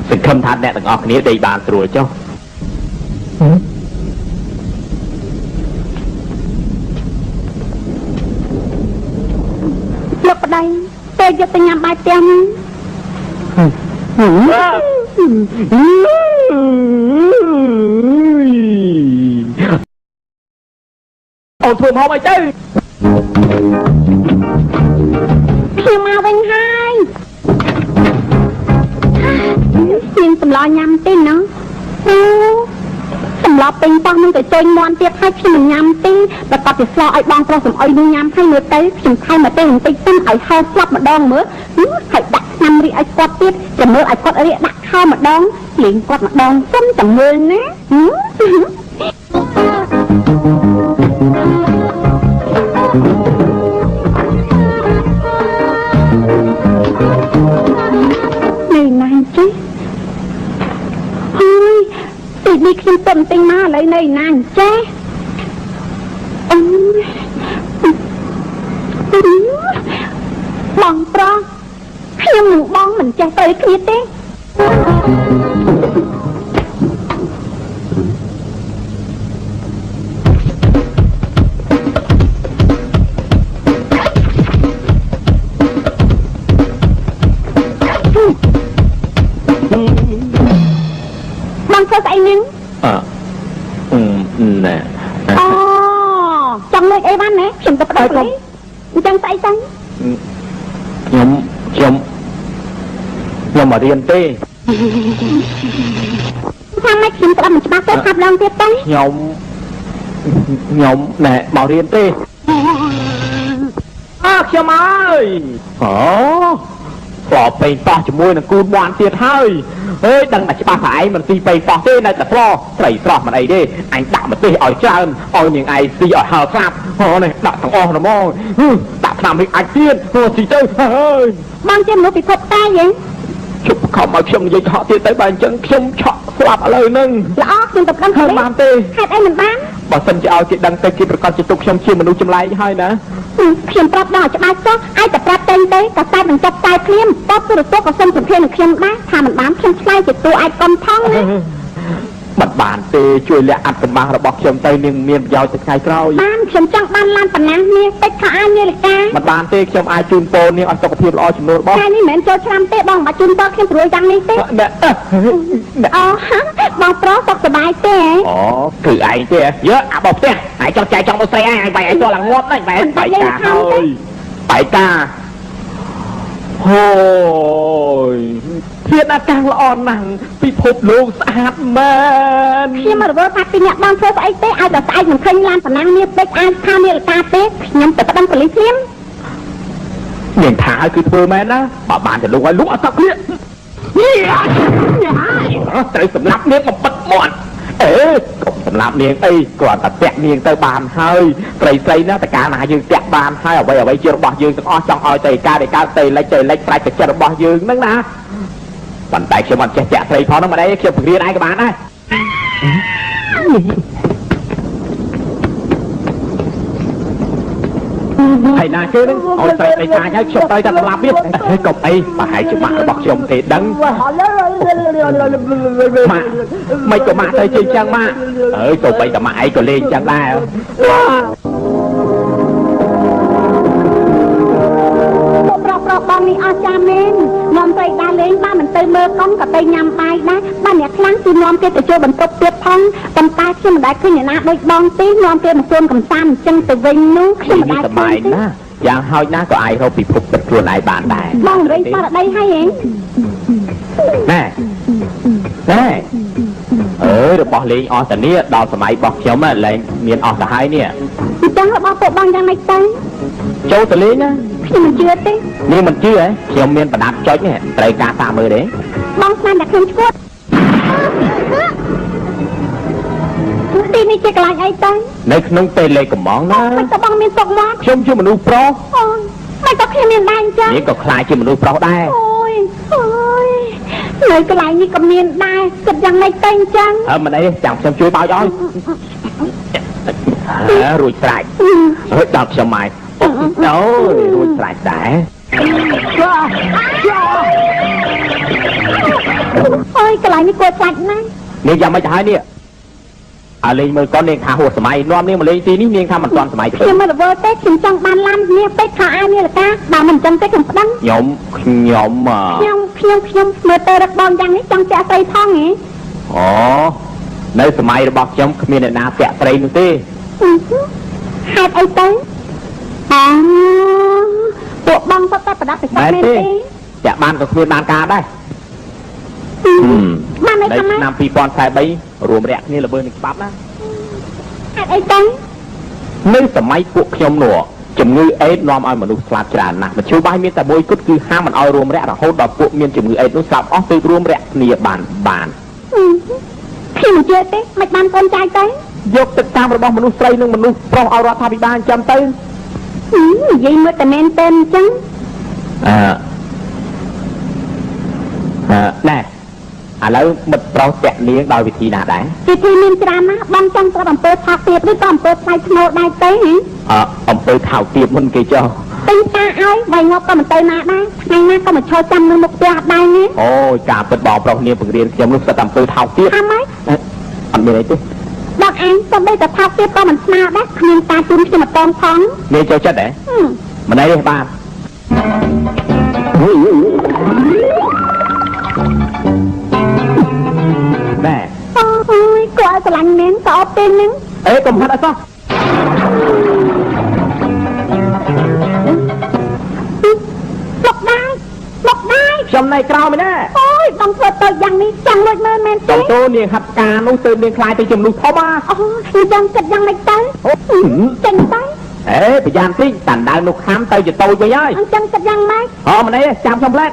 សង្ឃឹមថាអ្នកទាំងអស់គ្នាដេកបានស្រួលចុះ លោកប្តីទៅយកទៅញ៉ាំបាយផ្ទះណា អូនធ្វើមកអីទៅ ខ្ញុំមកវិញហើយមានសម្លញ៉ាំទេណាសម្លពេញប៉ោះនឹងទៅចេញមាន់ទៀតហើយខ្ញុំមិនញ៉ាំទេប្រកាសជាស្លោឲ្យបងប្រុសសំអុយនោះញ៉ាំហើយមើលទៅខ្ញុំថែមមកទេបន្តិចសិនឲ្យហៅស្លាប់ម្ដងមើលហើយដាក់ឆ្នាំរីកឲ្យគាត់ទៀតចាំមើលឲ្យគាត់រៀកដាក់ខោម្ដងលេងគាត់ម្ដងសិនចាំមើលណានេះណាស់ចេះហើយទីនេះខ្ញុំទៅទិញមកឥឡូវនៅណាស់ចេះបងប្រុសខ្ញុំនឹងបងមិនចេះទៅគ្នាទេបងធ្វើស្អីនឹងណែ អូចង់លើកអីបានណាខ្ញុំទៅប្តឹងប៉ូលីសអញ្ចឹងស្អីទៅខ្ញុំមករៀនទេ ថាម៉េចខ្ញុំស្ដាប់មិនច្បាស់ទេខាប់ឡើងទៀតទៅខ្ញុំណែមករៀនទេ ខ្ញុំអើយ អូស្លោពេញប៉ោះជាមួយនឹងគូនមាន់ទៀតហើយអើយដឹងតែច្បាស់ថាឯងមិនស៊ីពេញប៉ោះទេនៅតែស្លោស្រីស្រស់មិនអីទេអញដាក់ម្ទេសឲ្យច្រើនឲ្យនាងឯងស៊ីឲ្យហើស្រាប់អូនេះដាក់ទាំងអស់ហ្មងដាក់ឆ្នាំនេះអាចទៀតស៊ីទៅហើយ បងជាមនុស្សពិភពតែហ៎ ជប់ខំឲ្យខ្ញុំនិយាយថោកទៀតទៅបើអញ្ចឹងខ្ញុំឆក់ស្លាប់ឥឡូវហ្នឹង ល្អខ្ញុំទៅប្តឹងប៉ូលីសបានទេ ហេតុអីមិនបាន បើសិនជាឲ្យគេដឹងទៅគេប្រកាសជាទុកខ្ញុំជាមនុស្សចម្លែកហើយណា ខ្ញុំប្រាប់ដល់ច្បាស់ចុះឯងតែប្រាប់តែងទេក៏តែមិនចាប់តែភ្លាមតបទូរទស្សន៍ក៏សុំសម្ភារនឹងខ្ញុំដែរថាមិនបានខ្ញុំឆ្លៃជាតួឯកកំថងណា បាត់បានទេជួយលាក់អាត់កម្បាំងរបស់ខ្ញុំទៅនាងមានប្រយោជន៍ទៅថ្ងៃក្រោយ បានខ្ញុំចង់បានឡានប៉ុណ្ណានេះតិចខោអាវនាឡិកា មិនបានទេខ្ញុំអាចជូនពរនាងឲ្យសុខភាពល្អចំនួនរបស់ ថ្ងៃនេះមិនមែនចូលឆ្នាំទេបងមកជូនតខ្ញុំព្រួយយ៉ាងនេះទេអូបងប្រុសសុខសប្បាយទេហ៎ អូគឺឯងទេយកអាបោផ្ទះឯងចង់ចែកចង់ទៅស្រីឯងបែរឯងចូលឡើងងាប់ណាបែរបែកកាហើយបែកកាហូយធាតុអាកាសល្អណាស់ពិភពលោកស្អាតមែន ខ្ញុំមករវល់ថាពីអ្នកបងធ្វើស្អីទេឲ្យតែស្អែកមិនឃើញឡានប៉ុណ្ណានេះពេកអាចថានាឡិកាទេខ្ញុំទៅប្តឹងប៉ូលីសភ្លាម នាងថាឲ្យគឺធ្វើមែនណាបើបានទៅលោកឲ្យលោកអត់សក់គ្នាត្រូវសម្លាប់នាងបំបិតមាត់អេកុំសម្លាប់នាងអីគ្រាន់តែតាក់នាងទៅបានហើយស្រីណាតកាលណាយើងតាក់បានហើយអ្វីជារបស់យើងទាំងអស់ចង់ឲ្យទៅការដែលកើតទៅលេចប្រាច់ចិត្តរបស់យើងហ្នឹងណាប៉ុន្តែខ្ញុំអត់ចេះតាក់ស្រីផងហ្នឹងមិនអីខ្ញុំពង្រៀនឯងក៏បានដែរហើយណាគេនឹងឲ្យស្រីទៅកាចហើយខ្ញុំទៅតែសម្លាប់ទៀតកុំអីប្រហែលជាម៉ាក់របស់ខ្ញុំទេដឹងម៉ាក់មិនក៏ម៉ាក់ទៅជាចឹងម៉ាក់អើយទៅបីតែម៉ាក់ឯងក៏លេងចឹងដែរប្រុសបងនេះអស់ចាមែននាំស្រីដើរលេងបានមិនទៅមើលកុំក៏ទៅញ៉ាំបាយដែរបានអ្នកខ្លាំងគឺនាំគេទៅចូលបន្ទប់ទៀតផងប៉ុន្តែខ្ញុំមិនដែលឃើញអ្នកណាដូចបងទេនាំគេមកសួនកំសាន្តអញ្ចឹងទៅវិញនោះខ្ញុំមិនដែលឃើញទេយ៉ាងហោចណាស់ក៏អាចរកពិភពទឹកខ្លួនឯងបានដែរបងរីស្មារតីហើយហ៎ណែរបស់លេងអស់តានេះដល់សម័យរបស់ខ្ញុំឡើងមានអស់ទៅហើយនេះអញ្ចឹងរបស់ពួកបងយ៉ាងម៉េចទៅចូលទៅលេងណាខ្ញុំមិនជឿទេនាងមិនជឿហ៎ខ្ញុំមានប្រដាប់ចុចនេះត្រូវការតាមមើលទេបងស្មានតែខ្ញុំឈួតទីនេះជាកន្លែងអីទៅនៅក្នុងពេលលេខកំងណាមិនទៅបងមានសុកមកខ្ញុំជាមនុស្សប្រុសអូយមិនក៏ខ្ញុំមានដែរអញ្ចឹងនាងក៏ខ្លាចជាមនុស្សប្រុសដែរអូយនៅកន្លែងនេះក៏មានដែរគិតយ៉ាងម៉េចទៅអញ្ចឹងមិនអីចាំខ្ញុំជួយបោចឲ្យរួចស្រេចដល់ខ្ញុំមកអូយរួចស្រេចដែរ អូយកន្លែងនេះគួរខ្លាចណាស់ នាងយ៉ាងមិនទៅហើយនេះអាលេងមើលកូននាងថាហួសសម័យនាំនាងមកលេងទីនេះនាងថាមិនទាន់សម័យទេ ខ្ញុំមិនរវល់ទេខ្ញុំចង់បានឡាននេះពេកខោអាវនេះលកាបើមិនអញ្ចឹងទេខ្ញុំប្តឹង ខ្ញុំមើលទៅរកបងយ៉ាងនេះចង់ចាក់ស្រីផងហ៎ អូនៅសម័យរបស់ខ្ញុំគ្មានអ្នកណាពាក់ស្រីនោះទេ ហេតុអីទៅអូពួកបងសុទ្ធតែប្រដាប់ប្រសាមែនទេ ចាក់បានក៏គ្មានបានការដែរ បានន័យ នៅ ថាម៉េច ឆ្នាំ2043រួមរយៈគ្នាល្មើសនឹងច្បាប់ណា ហេតុអីទៅ នៅសម័យពួកខ្ញុំនោះជំងឺអេដនាំឲ្យមនុស្សស្លាប់ច្រើនណាស់មជ្ឈបាយមានតែមួយគត់គឺហាមមិនឲ្យរួមរយៈរហូតដល់ពួកមានជំងឺអេដនោះស្លាប់អស់ទើបរួមរយៈគ្នាបានខ្ញុំមិនជឿទេមិនបានកូនចៅទៅ យកទឹកតាមរបស់មនុស្សស្រីនិងមនុស្សប្រុសឲ្យរដ្ឋាភិបាលចាំទៅ និយាយមើលតែមែនទេអញ្ចឹង ណែឥឡូវមិត្តប្រុសតាក់នាងដោយវិធីណាដែរ វិធីមានច្រើនណាស់បងចង់ប្រាប់អំពើថាទៀតឬក៏អំពើថ្លៃថ្នូរដែរទេហ៎ អំពើថោកទាបមុនគេចុះ ពេញតាឲ្យវាយងប់ក៏មិនទៅណាដែរថ្ងៃណាក៏មកឈរចាំនៅមុខផ្ទះដែរណា អូយការពិតបងប្រុសនាងបង្រៀនខ្ញុំនោះស្ទើរតែអំពើថោកទាប ថាម៉េច អត់មានអីទេ បងឯងទៅបីតែថោកទៀតក៏មិនស្មារដែរគ្មានការជូនខ្ញុំមកតងផង នាងចូលចិត្តទេមិនអីទេបាទណែ អូយគាត់ស្រឡាញ់នាងក៏អត់ពេលហ្នឹង អេកុំហាត់អីសោះ លុកដែរ ខ្ញុំនៅក្រៅមែនណា អូយបងធ្វើទៅយ៉ាងនេះចង់លួចមើលមែនទេ តោះនាងហាត់ការនោះទៅនាងខ្លាយទៅជំនួសធំអា អូយយ៉ាងគិតយ៉ាងម៉េចទៅចេញទៅ អេប្រយ័ត្នតិចតាន់ដៅនោះខាំទៅជាតូចវិញហើយ អញ្ចឹងគិតយ៉ាងម៉េច អូមិនអីចាំខ្ញុំផ្លែត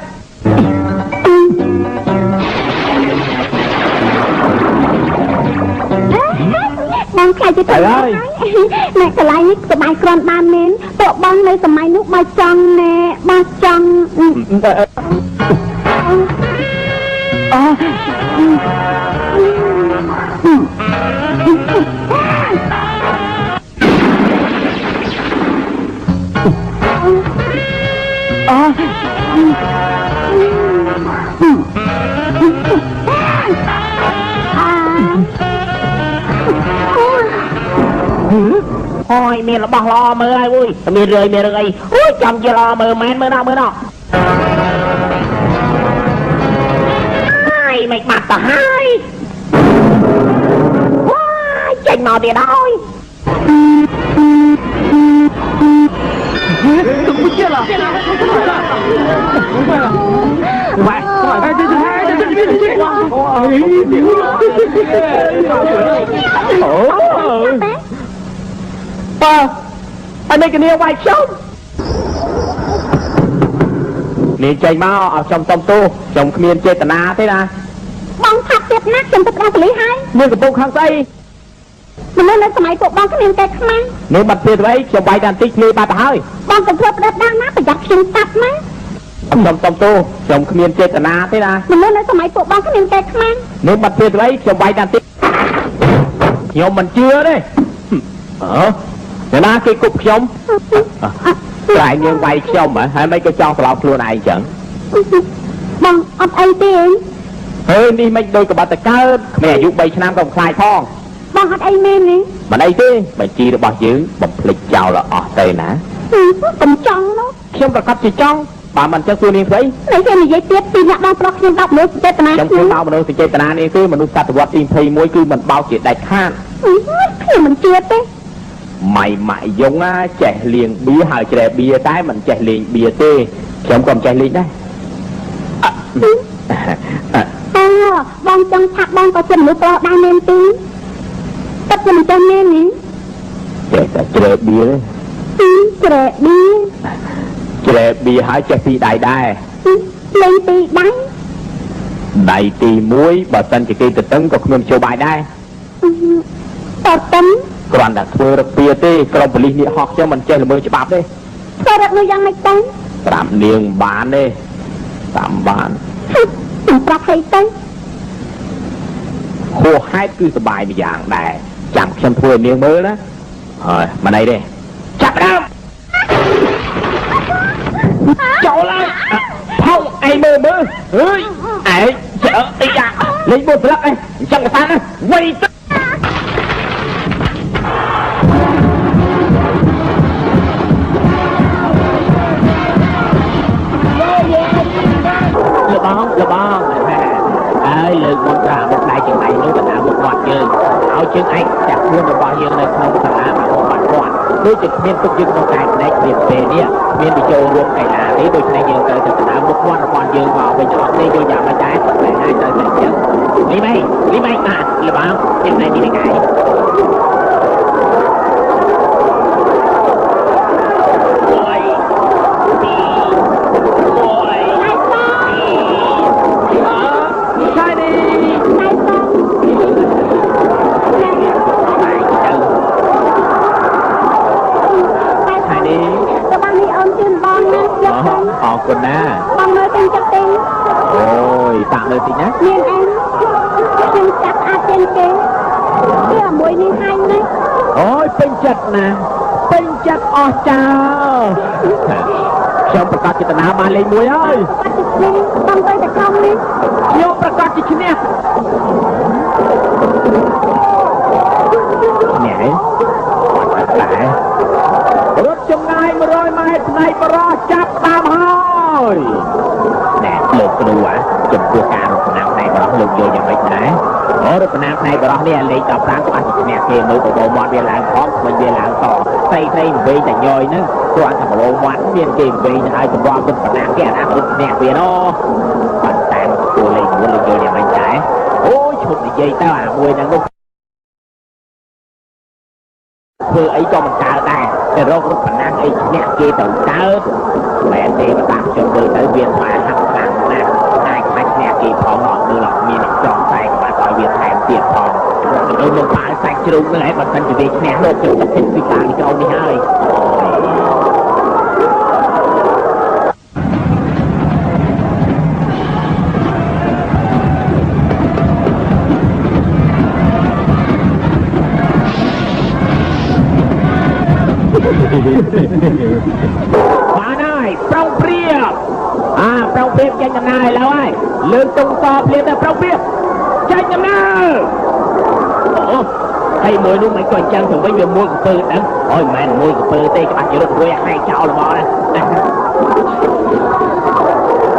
បងខ្លាចទៅទៅហើយអ្នកកន្លែងនេះសบายគ្រាន់បានមែនពួកបងនៅសម័យនោះបើចង់ណែបើចង់អូយមានរបស់ល្អមើលហើយអូយមានរឿយអីអូយចាំជាល្អមើលមែនមើលណោះហើយមិនបាត់ទៅហើយว้ายចេញមកទៀតហើយអនេះគ្នាវាយខ្ញុំនេះចេញមកឲ្យខ្ញុំសុំទោសខ្ញុំគ្មានចេតនាទេណា បងថាប់ទៀតណាស់ខ្ញុំទៅប្រដៅប៉ូលីសហើយ មានកំពុងខាងស្អី មនុស្សនៅសម័យពួកបងគ្មានតែខ្មាំង នេះបាត់ទៀតអីខ្ញុំវាយដល់តិចគ្នាបាត់ទៅហើយ បងទៅធ្វើប្រដៅដាស់ណាប្រយ័ត្នខ្ញុំតាប់ណា ខ្ញុំសុំទោសខ្ញុំគ្មានចេតនាទេណា មនុស្សនៅសម័យពួកបងគ្មានតែខ្មាំង នេះបាត់ទៀតអីខ្ញុំវាយដល់តិចខ្ញុំមិនជឿទេអ្នកណាគេគប់ខ្ញុំខ្លាយនាងវាយខ្ញុំហើយមិនក៏ចង់ប្រឡប់ខ្លួនឯងចឹង បងអត់អីទេ ហើយនេះមិនដូចកបាត់តកើតគ្មានអាយុ3ឆ្នាំក៏ខ្លាយផង បងអត់អីមែនទេ មិនអីទេបញ្ជីរបស់យើងបំភ្លេចចោលអស់ទៅណា កុំចង់នោះ ខ្ញុំប្រកាសជាចង់បើមិនចឹងសួរនាងស្អី នៅគេនិយាយទៀតពីអ្នកបងប្រុសខ្ញុំ10មនុស្សចេតនា ខ្ញុំបោកមនុស្សសេចក្ដីនានេះគឺមនុស្សសតវត្សទី21គឺមិនបោកជាដាច់ខាត ខ្ញុំមិនជឿទេ ម៉ៃម៉ាក់យងចេះលេងបៀហើយជ្រែបៀតែមិនចេះលេងបៀទេខ្ញុំក៏មិនចេះលេងដែរ បងចង់ថាបងក៏ជាមនុស្សប្រុសដែរមែនទេតែខ្ញុំមិនចេះមែនទេ ចេះតែជ្រែបៀ ជ្រែបៀ ជ្រែបៀហើយចេះពីដៃដែរ លេងពីដៃ ដៃទី1បើសិនជាគេទៅតឹងក៏គ្មានចូលបាយដែរ តើតឹម គ្រាន់តែធ្វើរកពៀទេក្រុមប៉ូលីសនេះហោះខ្ញុំមិនចេះល្មើសច្បាប់ទេ ធ្វើរកនោះយ៉ាងម៉េចទៅ ប្រាប់នាងបានទេតាមបាន ខ្ញុំប្រាប់ឲ្យទៅ ហួសហេតុគឺសុបាយម្យ៉ាងដែរចាំខ្ញុំធ្វើឲ្យនាងមើលណាហើយមិនអីទេចាប់ដើម ចូលហើយផោឯងមើលអើយឯងចើអីអាលេងបុស្លឹកឯងអញ្ចឹងក៏តាណាវៃទៅលបងហើយលើកមកថាមកដៃជាងឯងនោះកណ្ដាលមកគាត់យើងឲ្យជើងឯងចាក់ខ្លួនរបស់យើងនៅក្នុងសាលាមកបាត់គាត់ដូចជាគ្មានទុកយើងក្នុងកាយផ្នែកពេលនេះមានទៅចូលរួមកីឡានេះដូច្នេះយើងត្រូវទៅកណ្ដាលមកគាត់របស់យើងមកវិញអត់នេះយើងយ៉ាងមិនដែរតែហើយត្រូវតែចឹងលីម៉េអាលបងជាងឯងនេះឯងអរគុណណាបងមើលពេញចិត្តទេអូយតាក់លើតិចណាមានអីខ្ញុំចាប់អាចចេញទេវាមួយនេះហើយណាអូយពេញចិត្តណាពេញចិត្តអស់ចាខ្ញុំប្រកាសចេតនាបានលេខ1ហើយបងទៅតែក្រុមនេះខ្ញុំប្រកាសជាឈ្នះញ៉ៃតែរត់ចម្ងាយ100ម៉ែត្រផ្នែកបរោះចាប់តាមហើយណែលោកគ្រូចំពោះការរត់ប្រណាំងផ្នែកបរោះលោកយល់យ៉ាងម៉េចដែររត់ប្រណាំងផ្នែកបរោះនេះលេខ15ក៏អាចឈ្នះគេមើលបបោមាត់វាឡើងផងមិនវាឡើងតស្អីវិញតែញយហ្នឹងគាត់ថាបបោមាត់មានគេវិញហើយសម្រាប់រត់ប្រណាំងគេអនាគតឈ្នះវាណោះបាត់តាមគួរលេខ4លោកយល់យ៉ាងម៉េចដែរអូយឈប់និយាយទៅអាមួយហ្នឹងនោះធ្វើអីក៏មិនកើតដែរតែរករត់ប្រណាំងអីឈ្នះគេទៅកើតមែនទេបើតាមខ្ញុំមើលទៅវាស្វាហាក់ខ្លាំងណាស់តែខ្លាចឈ្នះគេផងអត់មើលអត់មានចង់តែក៏បាត់ឲ្យវាថែមទៀតផងដូចនឹងបាល់សាច់ជ្រូកហ្នឹងឯងបើមិនជាវាឈ្នះនោះជិះទៅពីតានេះក្រោមនេះហើយបានហើយប្រុងព្រៀបប្រុងព្រៀបចេញដំណើរឥឡូវហើយលើកតុងតបលៀនទៅប្រុងព្រៀបចេញដំណើរអូហើយមួយនោះមិនក៏អញ្ចឹងទៅវិញវាមួយកពើដឹងអូយមិនមែនមួយកពើទេច្បាស់ជារត់រួយឲ្យចោលរបស់ណា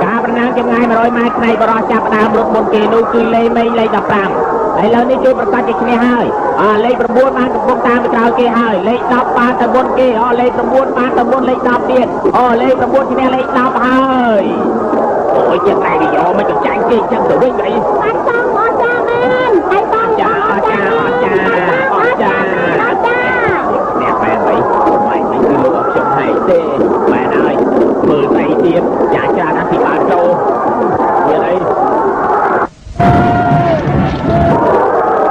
ការប្រណាំងចម្ងាយ100ម៉ែត្រផ្នែកបរោះចាប់ដើមរត់មុនគេនោះគឺលេខ15ឥឡូវនេះជួយប្រកាសជាឈ្នះហើយលេខ9បានកំពុងតាមទៅក្រោយគេហើយលេខ10បានទៅមុនគេលេខ9បានទៅមុនលេខ10ទៀតលេខ9ឈ្នះលេខ10ហើយអូយចិត្តតែវាយកមិនចចាញ់គេអញ្ចឹងទៅវិញអីអត់ចង់អត់ចាមែនហើយបងចាអត់ចាអ្នកបែបអីមិនគឺលោកអត់ខ្ញុំហែកទេមែនហើយមើលស្អីទៀតចាច្រើនណាស់ពីបានចូលមានអី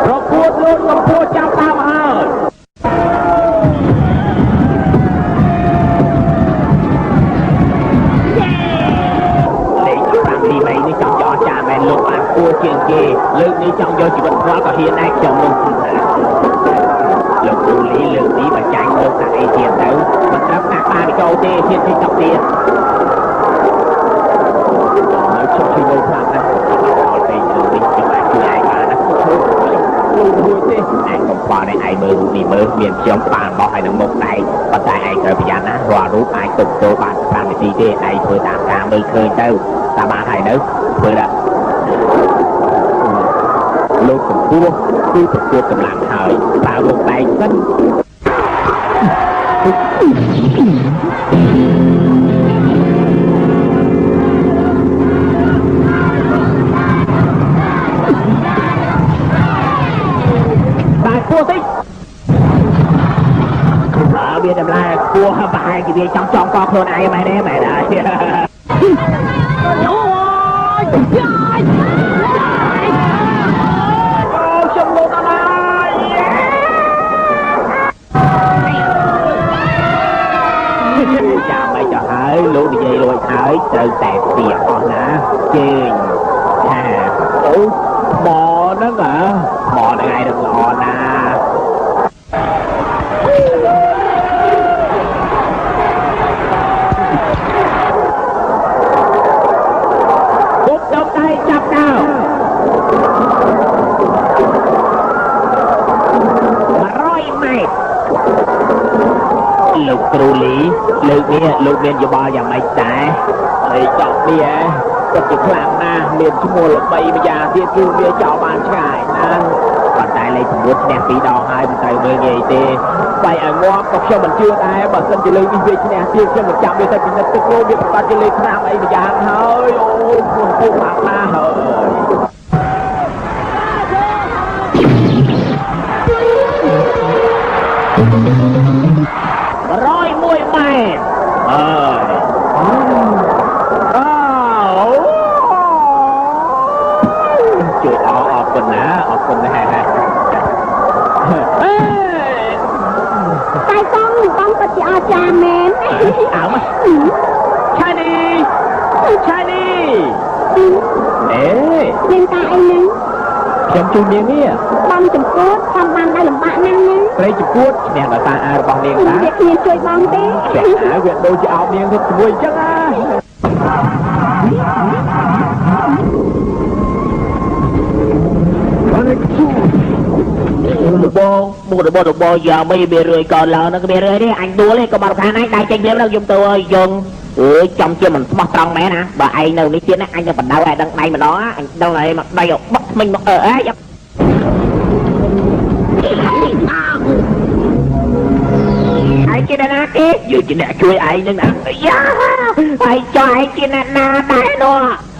ប្រកួតលោកកំពូលចាប់តាមហើយលេខ5នេះនេះចង់យកចាមែនលោកបានគួរជាងគេលើកនេះចង់យកជីវិតគាត់ក៏ហ៊ានដែរខ្ញុំនោះលោកគ្រូលីលើកនេះបើចាញ់លោកថាអីទៀតទៅមិនត្រូវកាក់បានចូលទេហ៊ានទី10ទៀតហើយជិះជួយខ្លាំងណាស់អត់ទេលើកនេះខ្ញុំអាចជួយឯងបានណាលោកមួយទេឯងកំប៉ានេះឯងមើលរូបនេះមើលមានខ្ញុំបានបោះឲ្យនឹងមុខឯងប៉ុន្តែឯងត្រូវប្រយ័ត្នណារាល់រូបអាចទប់ទល់បាន5នាទីទេឯងធ្វើតាមការមើលឃើញទៅតាមបានហើយនៅធ្វើដល់លោកកំពស់គឺប្រកួតកម្លាំងហើយបើលោកតែងសិនបាទគួរតិចវាតម្លៃគួរប្រហែលគេវាចង់កខ្លួនឯងមែនទេមែនហើយអូយខ្ញុំលោកអត់ហើយចាំមិនចោះហើយលោកនិយាយរួចហើយត្រូវតែពីអស់ណាជើញថាអូថ្មហ្នឹងថ្មហ្នឹងឯងrấtល្អណា គ្រូលីលើកនេះលោកមានយោបល់យ៉ាងម៉េចដែរហើយចប់នេះពិតជាខ្លាំងណាស់មានឈ្មោះល្បីម្យ៉ាងទៀតគឺវាចោលបានឆ្ងាយណាស់ប៉ុន្តែលេខ9ឈ្នះ2ដងហើយមិនត្រូវមើលងាយទេបាយឲ្យងាប់ក៏ខ្ញុំមិនជឿដែរបើសិនជាលើកនេះវាឈ្នះទៀតខ្ញុំមិនចាំវាទៅពិនិត្យទឹកលោកវាប្រកាសជាលេខឆ្នាំអីម្យ៉ាងហើយអូខ្លួនពុកខ្លាំងណាស់ហើយ101ម៉ែត្រជួយអរគុណណាអរគុណណាតែបងពិតជាអស្ចារ្យមែនអើមកឆានីមានតាអីហ្នឹងខ្ញុំជួយនាងនេះបងចំពោះខ្ញុំបានដល់លំបាកណាស់ណាព្រៃចំពោះឈ្នះដល់តាអារបស់នាងតាវាគ្នាជួយបងទេតែវាដូចជាអោបនាងទៅជាមួយអញ្ចឹងណាបងយ៉ាមិនមានរឿយកឡើងនឹងមានរឿយទេអញដួលទេក៏បាត់ខាងឯងដៃចេញលៀមដល់យំទៅអើយយងអើយចំជាមិនស្មោះត្រង់មែនណាបើឯងនៅនេះទៀតណាអញនឹងបណ្ដៅឲ្យដឹងដៃម្ដងអញដឹងឲ្យមកដៃបោះថ្មិញមកអើយឯងជាណាគេយើងជាអ្នកជួយឯងនឹងណាយ៉ាឯងចុះឯងជាអ្នកណាដែរនោះ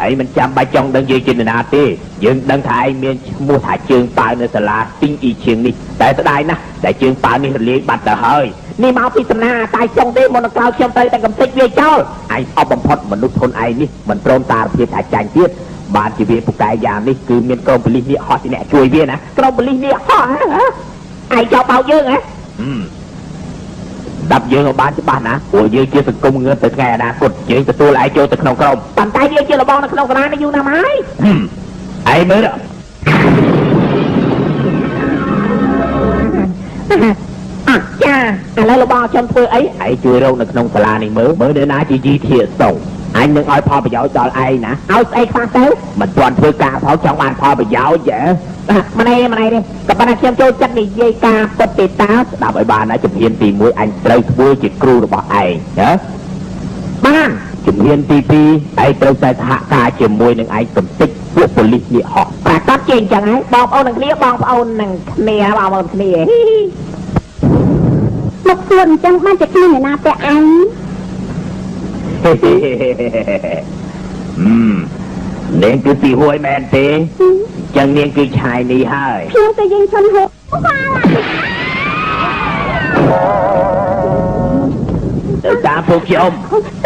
ឯងមិនចាំបាច់ចង់ដឹងយើងជាអ្នកណាទេយើងដឹងថាឯងមានឈ្មោះថាជើងប៉ាវនៅសាលាទីងអ៊ីឈៀងនេះតែស្ដាយណាស់តែជើងប៉ាវនេះរលាយបាត់ទៅហើយនេះមកពីសំណាតែចង់ទេមុននឹងក្រោយខ្ញុំទៅតែកំតិចវាចោលឯងអបបំផុតមនុស្សធនឯងនេះមិនព្រមតារភាពថាចាញ់ទៀតបានជាវាពូកែយ៉ាងនេះគឺមានក្រុមប៉ូលីសនេះហោះជាអ្នកជួយវាណាក្រុមប៉ូលីសនេះហោះឯងចោលបោកយើងហ៎ដាប់យើងឲ្យបានច្បាស់ណាព្រោះយើងជាសង្គមងឿនទៅថ្ងៃអនាគតយើងទទួលឯងចូលទៅក្នុងក្រុមប៉ុន្តែយើងជាលបងនៅក្នុងសាលានេះយូរណាស់ហើយឯងមើលចាឥឡូវលបងខ្ញុំធ្វើអីឯងជួយរកនៅក្នុងសាលានេះមើលនៅណាជាជីធាសុងអញនឹងឲ្យផលប្រយោជន៍ដល់ឯងណាឲ្យស្អីខ្វះទៅមិនទាន់ធ្វើការផងចង់បានផលប្រយោជន៍ម៉េចទេក៏ប៉ុន្តែខ្ញុំចូលចិត្តនិយាយការពិតទេតើស្ដាប់ឲ្យបានណាជំហានទី1អញត្រូវធ្វើជាគ្រូរបស់ឯងណាបានជំហានទី2ឯងត្រូវតែសហការជាមួយនឹងឯងកំតិចពួកប៉ូលីសនេះហោះប្រកាសជាអញ្ចឹងហើយបងប្អូននឹងគ្នាមកសួនអញ្ចឹងបានជាគ្មានអ្នកណាពាក់ឯងនាងគឺទីហួយមែនទេចឹងនាងគឺឆាយនេះហើយខ្ញុំទៅយើងឈុនហូបទៅតាមពួកខ្ញុំ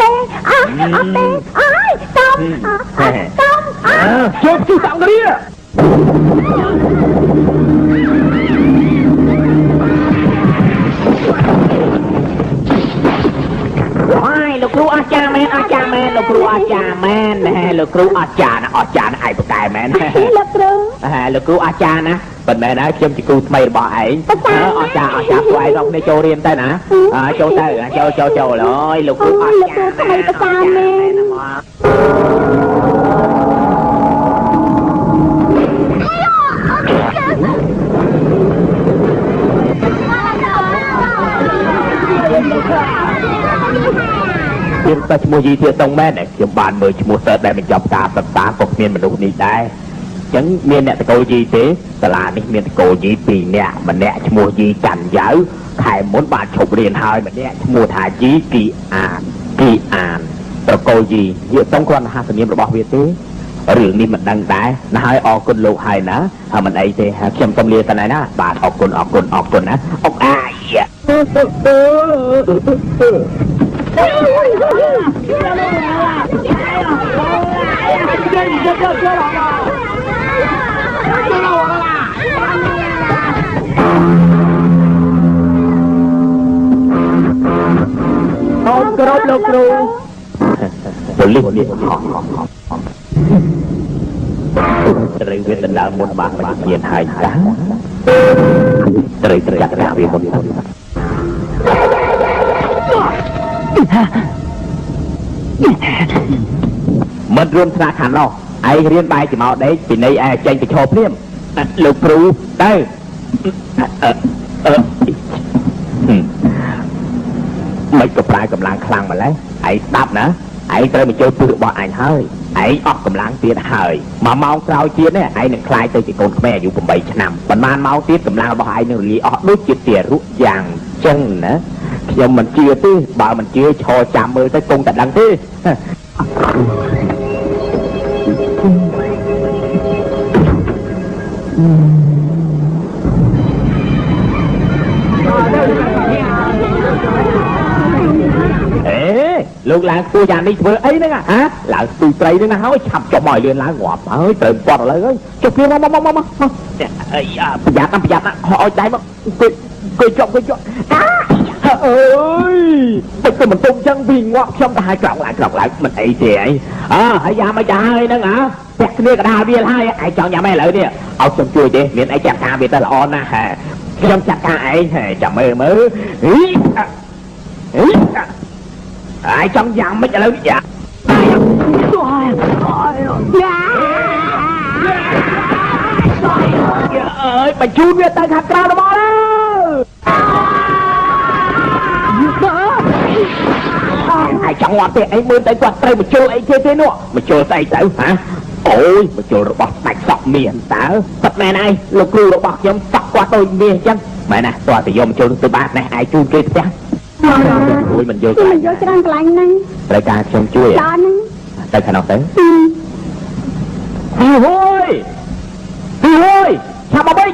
ទេអត់ទេអើយតំជប់ទីសង្គ្រាលោកគ្រូអាចារ្យមែនលោកគ្រូអាចារ្យមែនលោកគ្រូអាចារ្យណាឯងប្រកែមែនលោកគ្រូអាចារ្យណាប៉ុន្តែណាខ្ញុំជាគ្រូថ្មីរបស់ឯងអាចារ្យពួកឯងរកគ្នាចូលរៀនទៅណាចូលទៅចូលអើយលោកគ្រូអាចារ្យថ្មីប្រកែមែនខ្ញុំតែឈ្មោះយីធាតុងមែនខ្ញុំបានមើលឈ្មោះសិស្សដែលបញ្ចប់ការសិក្សាក៏គ្មានមនុស្សនេះដែរអញ្ចឹងមានអ្នកតកូលយីទេសាលានេះមានតកូលយី2នាក់ម្នាក់ឈ្មោះយីកាន់យ៉ាវខែមុនបានឈប់រៀនហើយម្នាក់ឈ្មោះថាយីគីអានតកូលយីយាតុងគ្រាន់តែហាសនាមរបស់វាទេរឿងនេះមិនដឹងដែរណាហើយអរគុណលោកហើយណាហើយមិនអីទេខ្ញុំសូមលាសិនហើយណាបាទអរគុណណាអុកអាយអូនគ្រប់លោកគ្រូប៉ូលីសនេះត្រូវវាដណ្ដើមមុនបានមកជាហើយចាត្រូវចាក់ដាក់វាមុនមិនរួមស្នាខាងនោះឯងរៀនបាយចំោដេកពីនៃឯងចេញទៅឈរព្រាមលោកគ្រូទៅម មិនក៏ប្រើកម្លាំងខ្លាំងម្ល៉េះឯងស្ដាប់ណាឯងត្រូវមកចូលទិសរបស់អញហើយឯងអស់កម្លាំងទៀតហើយ1ម៉ោងក្រោយទៀតនេះឯងនឹងខ្លាយទៅជាកូនខ្មែរអាយុ8ឆ្នាំប៉ុន្មានម៉ោងទៀតកម្លាំងរបស់ឯងនឹងរលាយអស់ដូចជាទារកយ៉ាងចឹងណាខ្ញុំមិនជឿទេបើមិនជឿឈរចាំមើលទៅគង់តែដឹងទេលោកឡើងគួរយ៉ាងនេះធ្វើអីហ្នឹងហ៎ឡើងស្ទូត្រីហ្នឹងណាហើយឆាប់ចុះមកឲ្យលឿនឡើងងាប់ហើយត្រូវពាត់ឥឡូវហើយចុះព្រៀងមកអីប្រយ័ត្នណាខោឲ្យដៃមកគួយជាប់អើយបើទៅមិនទុំចឹងវាងាប់ខ្ញុំទៅឲ្យក្រោកឡើងមិនអីទេអីហើយយ៉ាមកចាហើយហ្នឹងហ៎ពាក់គ្នាកដាលវាហើយឯងចង់ញ៉ាំអីឥឡូវនេះឲ្យខ្ញុំជួយទេមានអីចាត់ការវាទៅល្អណាស់ខ្ញុំចាត់ការឯងចាំមើលឯងចង់យ៉ាងម៉េចឥឡូវយ៉ាអើយបញ្ជូនវាទៅខាងក្រៅរបស់ទៅឯងចង់ងាត់ទេឯងមើលទៅគាត់ត្រូវបញ្ជូលអីទេនោះបញ្ជូលស្អីទៅហ៎អូយបញ្ជូលរបស់ស្ដេចសក់មានតើប៉ិតមែនឯងលោកគ្រូរបស់ខ្ញុំសក់គាត់ដូចមាសអញ្ចឹងមែនណាតើទៅយកបញ្ជូលទៅបាតនេះឯងជូនគេផ្ទះជួយមិនយកច្រើនកន្លែងហ្នឹងត្រូវការខ្ញុំជួយដល់ហ្នឹងទៅខាងនោះទៅហួយឆាប់មកវិញ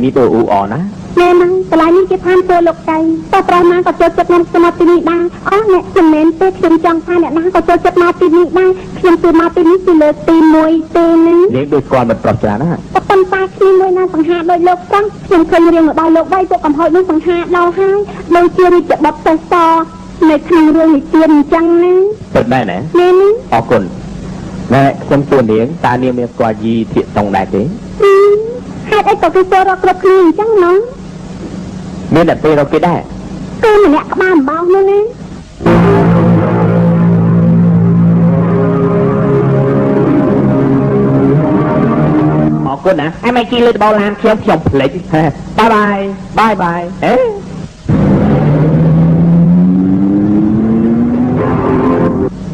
នេះទៅអ៊ូអណាមែនហ្នឹងកន្លែងនេះគេថាធ្វើលោកចៃតើប្រហែលណាក៏ចូលចិត្តខ្ញុំមកទីនេះដែរអ្នកមិនមែនទេខ្ញុំចង់ថាអ្នកណាក៏ចូលចិត្តមកទីនេះដែរខ្ញុំទៅមកទីនេះគឺលើកទី1ទេហ្នឹងលេងដូចគាត់មិនប្រោះច្រើនណាប៉ុន្តែខ្ញុំមួយណាសង្ហាដោយលោកប្រងខ្ញុំឃើញរឿងរបស់លោកបីពួកកំហុសនឹងសង្ហាដល់ហើយដូចជារាជបុត្រទេសនៅក្នុងរឿងនិទានអញ្ចឹងណាពិតដែរណាមែនអរគុណណែខ្ញុំទួនាងតើនាងមានស្គាល់យីធៀកតុងដែរទេហេតុអីក៏គេចូលរកគ្រប់គ្នាអញ្ចឹងណោះមានតែពេលរកគេដែរគឺម្នាក់ក្បាលអំបោសនោះណាអរគុណណាឯមិនជីលើដបឡានខ្ញុំភ្លេចបាយអេ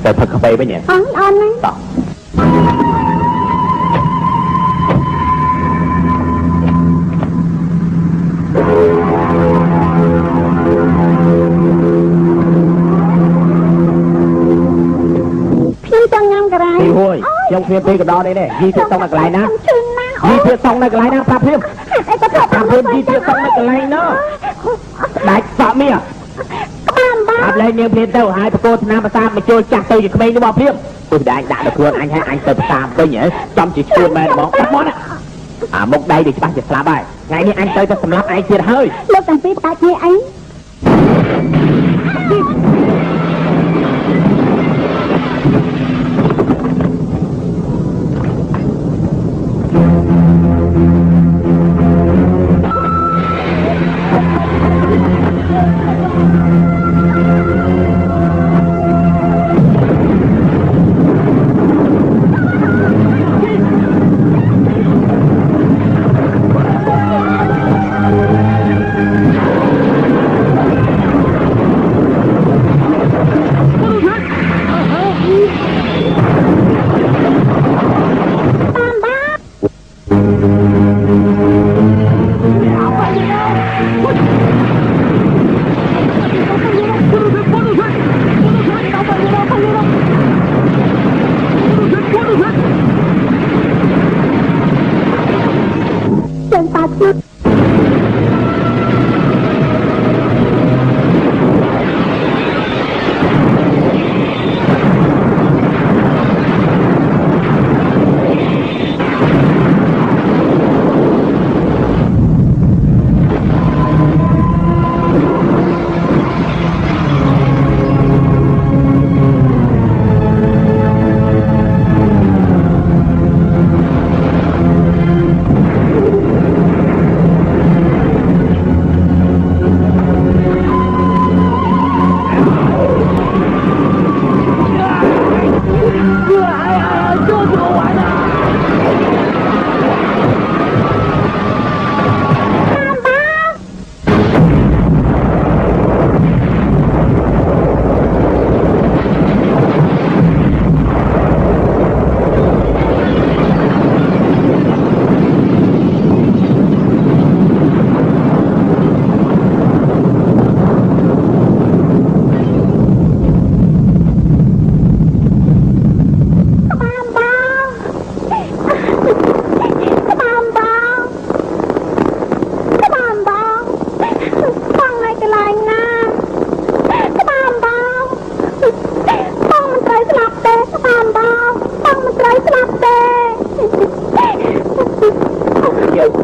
ទៅផឹកកាហ្វេវិញហ៎អនហ្នឹងតោះខ្ញុំគ្មានពេលកដោនេះទេយីធៀបសុងនៅកន្លែងណាយីធៀបសុងនៅកន្លែងណាប្រាប់ខ្ញុំយីធៀបសុងនៅកន្លែងណាដាច់សក់មាសអត់លែងនាងព្រានទៅហើយប្រកោឆ្នាំប្រាសាទមកចូលចាស់ទៅជាក្មេងរបស់ព្រាមពុះដាច់ដាក់ដល់ខ្លួនអញហើយអញទៅប្រាសាទវិញហ៎ចំជាឈួនមែនហ្មងបាត់មកណាអាមុខដៃដូចច្បាស់ជាស្លាប់ហើយថ្ងៃនេះអញទៅសម្លាប់ឯងទៀតហើយលោកទាំងពីរដាច់គ្នាអី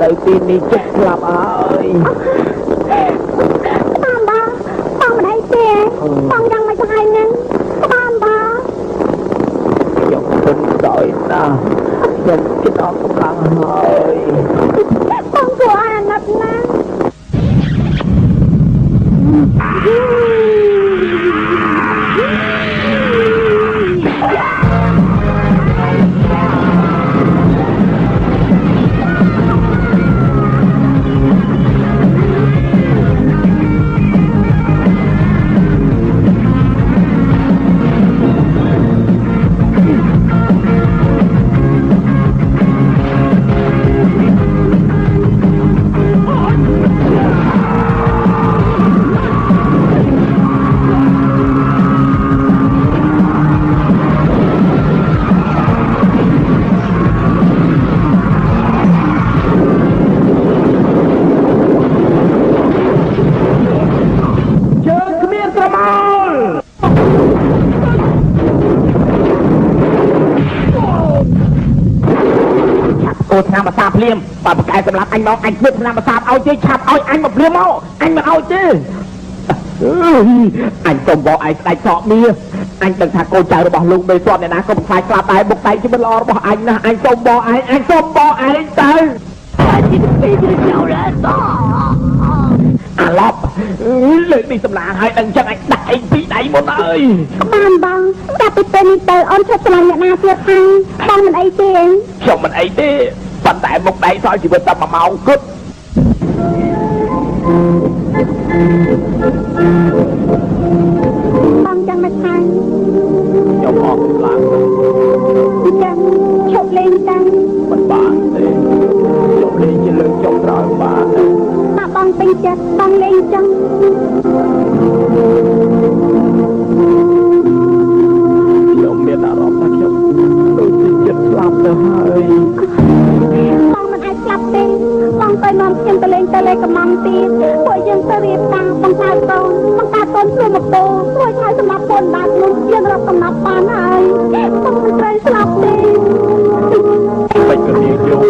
tới tin đi chết làm ơi បងបងមិនអីទេបងយ៉ាងមិនទៅហើយនឹងបងបង ខ្ញុំទុនដោយណាខ្ញុំគិតអត់កំឡាំងហើយ បងព្រោះអាណិតណាស់ Cô tham mà sạp liêm và một cái tầm lát anh đó anh biết tham mà sạp ao chứ chạp ao anh mà liêm ao anh mà ao chứ anh không bỏ anh đánh sọ mía anh đừng thả cô trời bỏ luôn bề soạn này ná không phải clap tay một tay chứ mới lo bỏ anh nè anh không bỏ anh tới à lọp lên đi tầm lạ hai đừng chân anh đại bị đẩy một ơi បានបងចាប់ពីពេលនេះទៅអូនឈប់ឆ្លងអ្នកណាទៀតហើយបងមិនអីទេ ខ្ញុំមិនអីទេប៉ុន្តែមុខដៃសល់ជីវិតតែ1ម៉ោងគត់ បងចាំមិនខាន ខ្ញុំអត់ខ្លាំង ចាំឈប់លេងតាំង មិនបានទេខ្ញុំលេងជាលើកចុងក្រោយបានទេ តាបងពេញចិត្តបងលេងចឹង ខ្ញុំមានអារម្មណ៍ថាខ្ញុំដូចជាចិត្តស្លាប់ទៅហើយ បងមិនអាចស្លាប់ទេបងទៅនាំខ្ញុំទៅលេងទៅលេងកំងទៀតពួកយើងទៅរៀបការបង្កើតកូនធ្វើម៉ូតូជួយឲ្យសម្រាប់ពលបាននោះយើងរាប់កំណត់បានហើយបងមិនត្រូវស្លាប់ទេ មិនក៏និយាយយក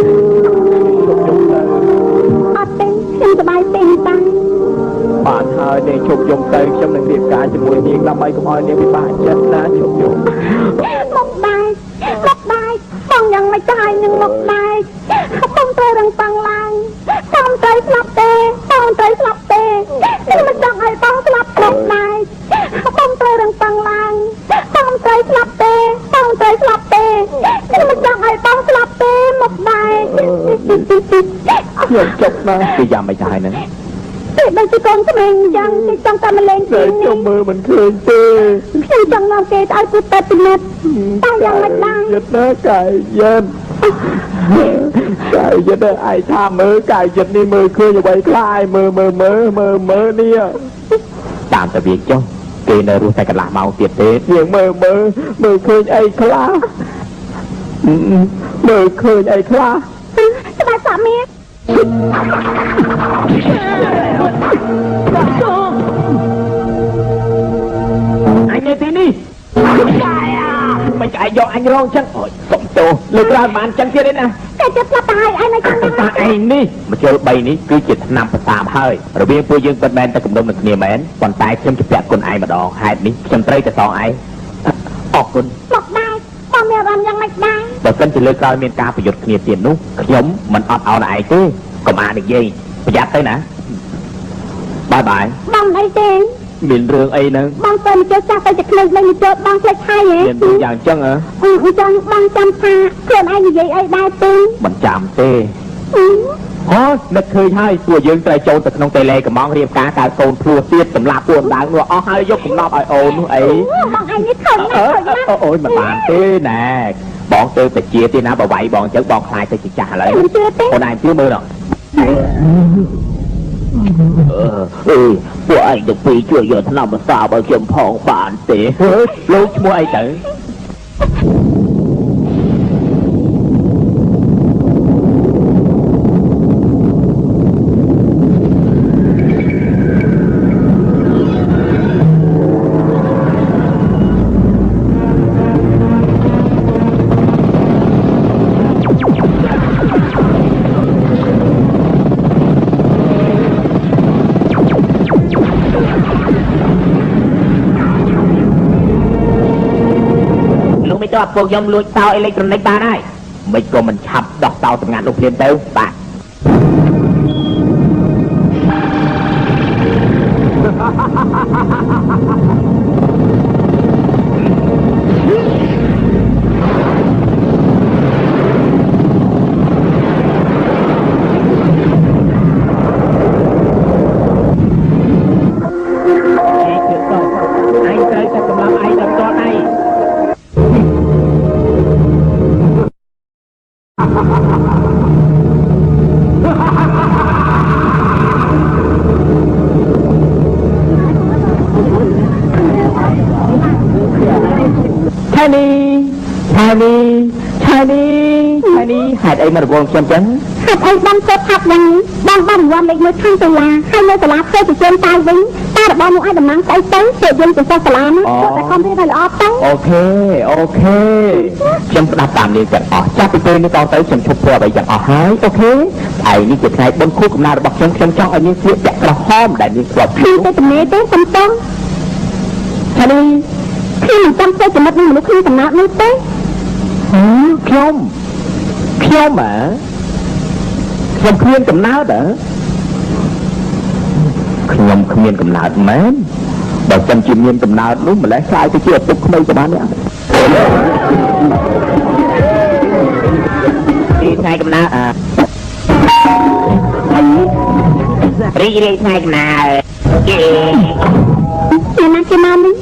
ខ្ញុំទៅ អត់ទេខ្ញុំសប្បាយទេតាំង បានហើយនាងជប់យំទៅខ្ញុំនឹងរៀបការជាមួយនាងដើម្បីកុំឲ្យនាងពិបាកចិត្តណាជប់យំ មកដែរបងយ៉ាងមិនទៅហើយនឹងមកដែរបងត្រូវរឹងប៉ាំងឡើងបងត្រូវស្លាប់ទេបងត្រូវស្លាប់ទេខ្ញុំមិនចង់ឲ្យបងស្លាប់មកដែរបងត្រូវរឹងប៉ាំងឡើងបងត្រូវស្លាប់ទេបងត្រូវស្លាប់ទេខ្ញុំមិនចង់ឲ្យបងស្លាប់ទេមកដែរ ខ្ញុំជប់ណាស់គឺយ៉ាងមិនទៅហើយហ្នឹង ទេដូចជាកូនក្មេងយ៉ាងគេចង់តែមកលេង តែ ទី ខ្ញុំមើលមិនឃើញទេ ខ្ញុំចង់នាំគេទៅឲ្យពុទ្ធពិនិត្យតែយ៉ាងមិនដែរ យិតណាកាយយិតកាយយិតឯងថាមើលកាយយិតនេះមើលឃើញអ្វីខ្លះឯងមើលនេះតាមតែវាចុះគេនៅរស់តែកន្លះម៉ោងទៀតទេយើងមើលឃើញអីខ្លះមើលឃើញអីខ្លះ ច្បាស់សាមៀ anh nghe tin đi mày chạy vô anh rong chân ôi cộng tổ lực ra mà anh chân kia đấy nè តែចិត្តស្លាប់ទៅហើយឯងមិនចង់ ta anh đi mà chơi bay ní cứ chỉ năm phần tam hơi rồi bây giờ dương bên bên ta cùng đông được nhiều mến còn tay xem chụp đẹp con ai mà đòn hai ní xem tây cái to ai ọt con មកដែរបងមានអារម្មណ៍យ៉ាងម៉េចដែរ បើសិនជាលើកក្រោយមានការប្រយុទ្ធគ្នាទៀតនោះខ្ញុំមិនអត់ឲ្យឯងទេកុំអាននិយាយប្រយ័ត្នទៅណាបាយ បងអីទេ មានរឿងអីហ្នឹង បងទៅមកចូលចាស់ទៅជាក្មេងមិនចូលបងផ្លេចហើយហ៎ មានរឿងយ៉ាងចឹងហ៎ អញ្ចឹងបងចាំថាខ្លួនឯងនិយាយអីដែរទេ មិនចាំទេអូនឹកឃើញហើយពួកយើងត្រូវចូលទៅក្នុងតេឡេកំងរៀបការកើតកូនភ្លោះទៀតសម្រាប់ពួកដើមនោះអស់ហើយយកកំណប់ឲ្យអូននោះអី បងឯងនេះខំណាស់ខំណាស់ អូយមិនបានទេណែបងទៅតែជាទេណាបើវាយបងចឹងបងខ្លាចទៅជាចាស់ឥឡូវ មិនជឿទេ អូនឯងជឿមើលដល់ ពួកឯងទៅពីជួយយកថ្នាំប្រសាបឲ្យខ្ញុំផងបានទេលោកឈ្មោះអីទៅ ចទៅពួកខ្ញុំលួចតោអេឡិចត្រូនិកបានហើយមិនក៏មិនឆាប់ដោះតោសម្ងាត់លោកព្រាមទៅបាទហេតុអីមករវល់ខ្ញុំចឹងហេតុអីបងចូលថាប់យ៉ាងនេះបងបានរង្វាន់លេខ1ខាងសាលាហើយនៅសាលាផ្សេងទៅជើងតាវិញតារបស់នោះឲ្យតំណែងស្អីទៅពេលយើងទៅសាលាណាគាត់តែខំរៀនឲ្យល្អទៅអូខេខ្ញុំស្ដាប់តាមនាងទាំងអស់ចាប់ពីពេលនេះតទៅខ្ញុំឈប់ធ្វើអ្វីទាំងអស់ហើយអូខេថ្ងៃនេះជាថ្ងៃបុណ្យខួបកំណើតរបស់ខ្ញុំចង់ឲ្យនាងស្លៀកពាក់ក្រហមដែលនាងស្គាល់ពីទៅទំនេរទេសំតងហើយខ្ញុំមិនចង់ធ្វើចំណុចនឹងមនុស្សក្នុងកំណើតនោះទេខ្ញុំខ្ញុំគ្មានកំណើតខ្ញុំគ្មានកំណើតមែនបើខ្ញុំជាមានកំណើតនោះម្លេះខ្លាយទៅជាឪពុកក្មេងទៅបាននេះថ្ងៃកំណើតរីករាយថ្ងៃកំណើតគេណាគេមកនេះ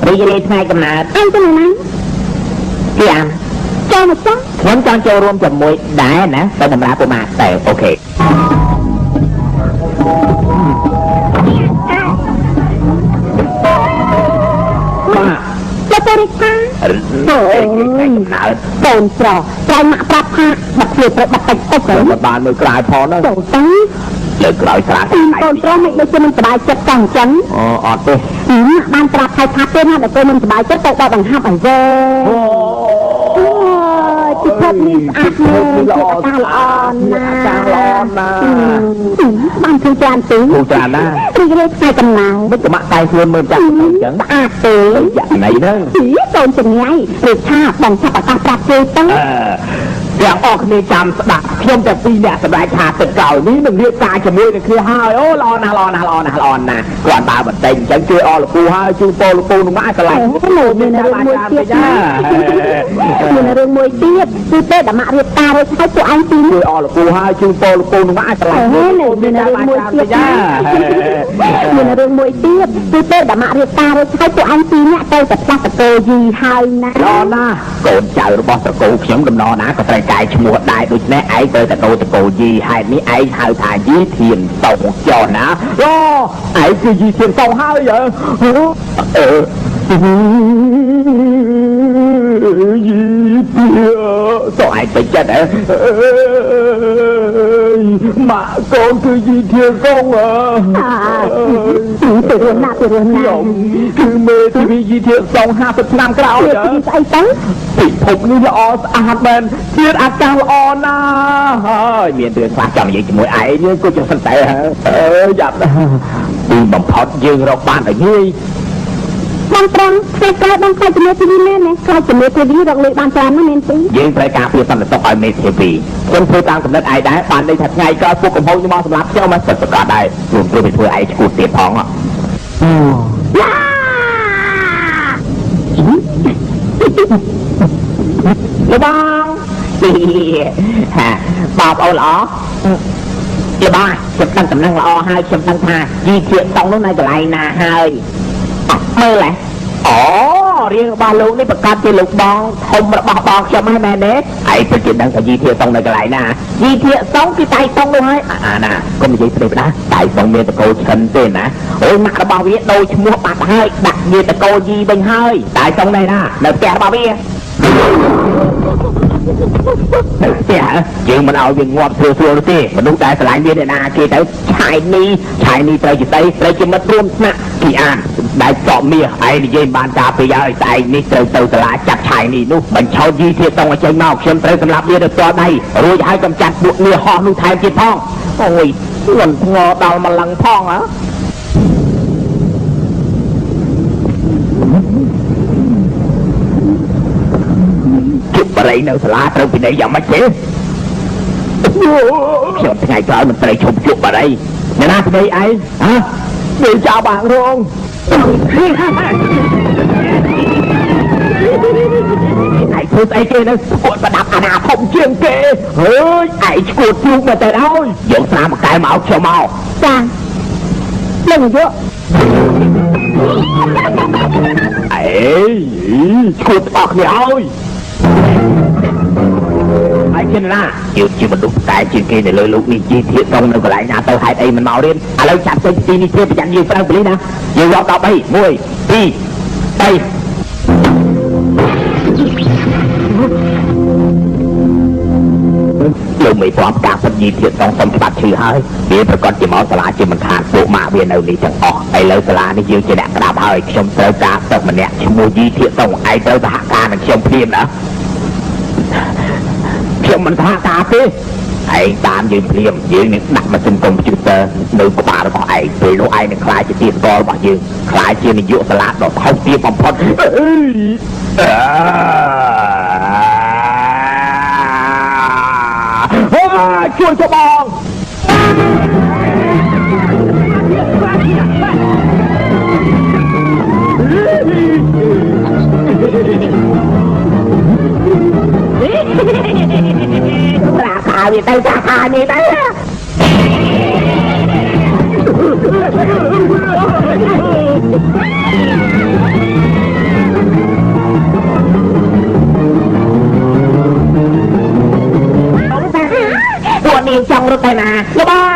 រីករាយថ្ងៃកំណើតអញទៅណាគេចូលមកចង់ខ្ញុំចង់ចូលរួមជាមួយដែរណាទៅតម្រាពុកម៉ាតែអូខេបាទទៅរិកាអូយកូនប្រុសត្រូវមកប្រាប់ថាបាត់ជាប្របាត់តិចទៅបានមើលក្រៅផងណាទៅលើក្រោយស្រាកូនប្រុសមិនដូចជាមិនសบายចិត្តចង់អញ្ចឹងអត់ទេបានប្រាប់ថៃថាទេណាតែកូនមិនសบายចិត្តទៅដល់បង្ហាប់អីទេពីភពនេះស្អាតមែនជាអាការល្អណាស់បានធ្វើច្រើនទេច្រើនណាស់រីករាយថ្ងៃកំណើតមិនក៏មកតែខ្លួនមើលចាស់អញ្ចឹងស្អាតទេយ៉ាងណីហ្នឹងកូនចង្រៃឬថាបងចាប់ឱកាសប្រាប់ទេទៅទាំងអស់គ្នាចាំស្ដាប់ខ្ញុំតែពីរអ្នកសម្រាប់ថាទឹកកោនេះនឹងរៀបការជាមួយនឹងគ្នាហើយអូល្អណាស់គាត់ដើរបន្តិចអញ្ចឹងជួយអរលពូហើយជួយពោលពូនឹងមកកន្លែងមានរឿងមួយទៀតមានរឿងមួយទៀតគឺពេលដែលមករៀបការរួចហើយពួកអញពីជួយអរលពូហើយជួយពោលពូនឹងមកកន្លែងមានរឿងមួយទៀតមានរឿងមួយទៀតគឺពេលដែលមករៀបការរួចហើយពួកអញពីរអ្នកទៅតែផ្លាស់តកោយីហើយណាល្អណាស់កូនចៅរបស់តកោខ្ញុំដំណរណាក៏ត្រូវកាយឈ្មោះដែរដូច្នេះឯងទៅតកោយីហេតុនេះឯងហៅថាយីធានតោចោណាអូឯងគឺយីធានតោហើយយីទាតោឯងទៅចិត្តម៉ាក់កូនគឺយីធានកងទៅរណាគឺមេធាវីយីធានសង50ឆ្នាំក្រោយស្អីទៅពិភពនេះល្អស្អាតមែនទៀតអាកាសល្អណាស់ហើយមានរឿងខ្លះចង់និយាយជាមួយឯងយើងក៏ចង់សិនតែយ៉ាប់ពីបំផុតយើងរកបានតែងាយបងត្រង់ថ្ងៃក្រោយបងខ្លាចជំនឿទីនេះមែនខ្លាចជំនឿទីនេះរកលុយបានច្រើនណាស់មែនទេយើងត្រូវការពារសន្តិសុខឲ្យមេធាវីខ្ញុំធ្វើតាមកំណត់ឯងដែរបានន័យថាថ្ងៃក្រោយពួកកំហុសខ្ញុំមកសម្រាប់ខ្ញុំមកសិតប្រកាសដែរព្រោះធ្វើឲ្យឯងឈួតទៀតផងលបងបបអូនល្អលបងខ្ញុំដឹងតំណែងល្អហើយខ្ញុំដឹងថាជីជាតង់នោះនៅកន្លែងណាហើយមើលអូរៀងរបស់លោកនេះប្រកាសជាលោកបងធំរបស់បងខ្ញុំហ្នឹងមែនទេឯងពិតជាដឹងថាជីធាតង់នៅកន្លែងណាជីធាតង់គឺដៃតង់នោះហើយណាកុំនិយាយស្ដីផ្ដាស់ដៃតង់មានតកោឈិនទេណាអូយម៉ាក់របស់វាដូរឈ្មោះបាត់ហើយដាក់វាតកោជីវិញហើយដៃតង់នេះណានៅផ្ទះរបស់វានៅផ្ទះយើងមិនឲ្យវាងាប់ស្រួលទេមនុស្សដែលឆ្លាញ់វាអ្នកណាគេទៅឆាយនេះត្រូវជាដីត្រូវជាមិត្តរួមថ្នាក់គេអានដែលតបមាសឯងនិយាយបានការពីហើយតែឯងនេះត្រូវទៅសាលាចាត់ឆាយនេះនោះបញ្ឆោតយីធាតតង់ឲ្យចេញមកខ្ញុំត្រូវសម្លាប់វាទៅផ្ទាល់ដៃរួចហើយកំចាត់ពួកនេះហោះនោះថែមទៀតផងអូយធ្ងន់ធ្ងរដល់ម្លឹងផងហ៎ បរិយនៅសាលាត្រូវពីនេះយ៉ាងម៉េចទេខ្ញុំថ្ងៃក្រោយមិនត្រូវឈប់ជួបបរិយអ្នកណាពីនេះឯងហ៎វាចោលបាក់រងឯងធ្វើស្អីគេនៅស្គាល់ប្រដាប់អាណាធំជាងគេហើយឯងឈួតជួបមកទៅហើយយកស្រាមកកែមកខ្ញុំមកចានឹងយកអេឈួតអស់គ្នាហើយហើយជាណាយើងជាមនុស្សតែជាងគេនៅលើលោកនេះជីធៀបតងនៅកន្លែងណាទៅហេតុអីមិនមករៀនឥឡូវចាប់ចេញពីនេះធ្វើប្រចាំយើងប្រើពលីណាយើងរាប់13 1 2 3លោកមិនព្រមការពិតយីធៀបតងសុំច្បាប់ឈឺហើយវាប្រកាសជាមកសាលាជាមិនខានពួកម៉ាក់វានៅនេះទាំងអស់ឥឡូវសាលានេះយើងជាអ្នកក្តាប់ហើយខ្ញុំត្រូវការទឹកម្នាក់ឈ្មោះយីធៀបតងឯងត្រូវសហការនឹងខ្ញុំព្រាមណាខ្ញុំមិនសហការទេឯងតាមយើងព្រាមយើងនឹងដាក់ម៉ាស៊ីនកុំព្យូទ័រនៅក្បាលរបស់ឯងពេលនោះឯងនឹងខ្លាចជាទីស្គាល់របស់យើងខ្លាចជានាយកសាលាដ៏ថោកទាបបំផុតជួយទៅបងប្រាខាវាទៅចាខានេះទៅពួកនាងចង់រត់ទៅណាលបង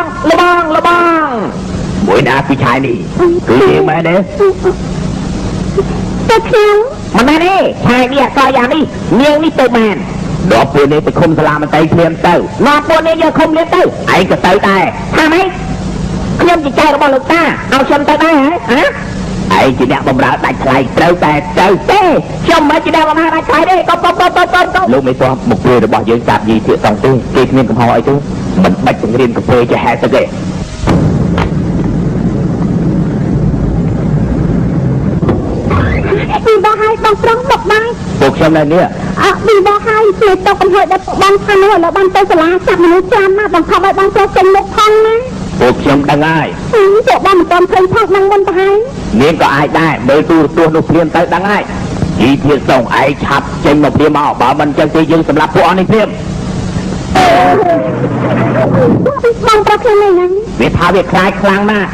មួយណាពីឆាយនេះគឺនាងមែនទេទៅខ្ញុំមិនមែនទេឆាយនេះអកយ៉ាងនេះនាងនេះទៅមែនដល់ពួកនេះទៅឃុំសាលាមន្ត្រីព្រាមទៅមកពួកនេះយកឃុំលៀនទៅឯងក៏ទៅដែរថាម៉េចខ្ញុំជាចៅរបស់លោកតាឲ្យខ្ញុំទៅដែរហ៎ឯងជាអ្នកបំរើដាច់ថ្លៃត្រូវតែទៅទេខ្ញុំមិនជាអ្នកបំរើដាច់ថ្លៃទេកុំលោកមិនស្គាល់មុខព្រារបស់យើងចាប់យីទៀតសងទេគេគ្មានកំហុសអីទេមិនបាច់បង្រៀនកពើជាហេតុទៅទេពីបោះឲ្យបងប្រុសបុកបាយពួកខ្ញុំនៅនេះពីបោះឲ្យជាទៅកំហុសដល់បងខាងនោះឥឡូវបានទៅសាលាចាប់មនុស្សច្រើនណាស់បង្ខំឲ្យបងប្រុសចេញមុខផងណាពួកខ្ញុំដឹងហើយពួកបងមិនទាន់ឃើញផុសនឹងមុនទៅហើយនាងក៏អាចដែរមើលទូរទស្សន៍នោះព្រាមទៅដឹងហើយជីធាតុសងឯងឆាប់ចេញមកព្រាមមកបើមិនចឹងទេយើងសម្រាប់ពួកអស់នេះព្រាមបងប្រុសខ្ញុំហ្នឹងវាថាវាខ្លាចខ្លាំងណាស់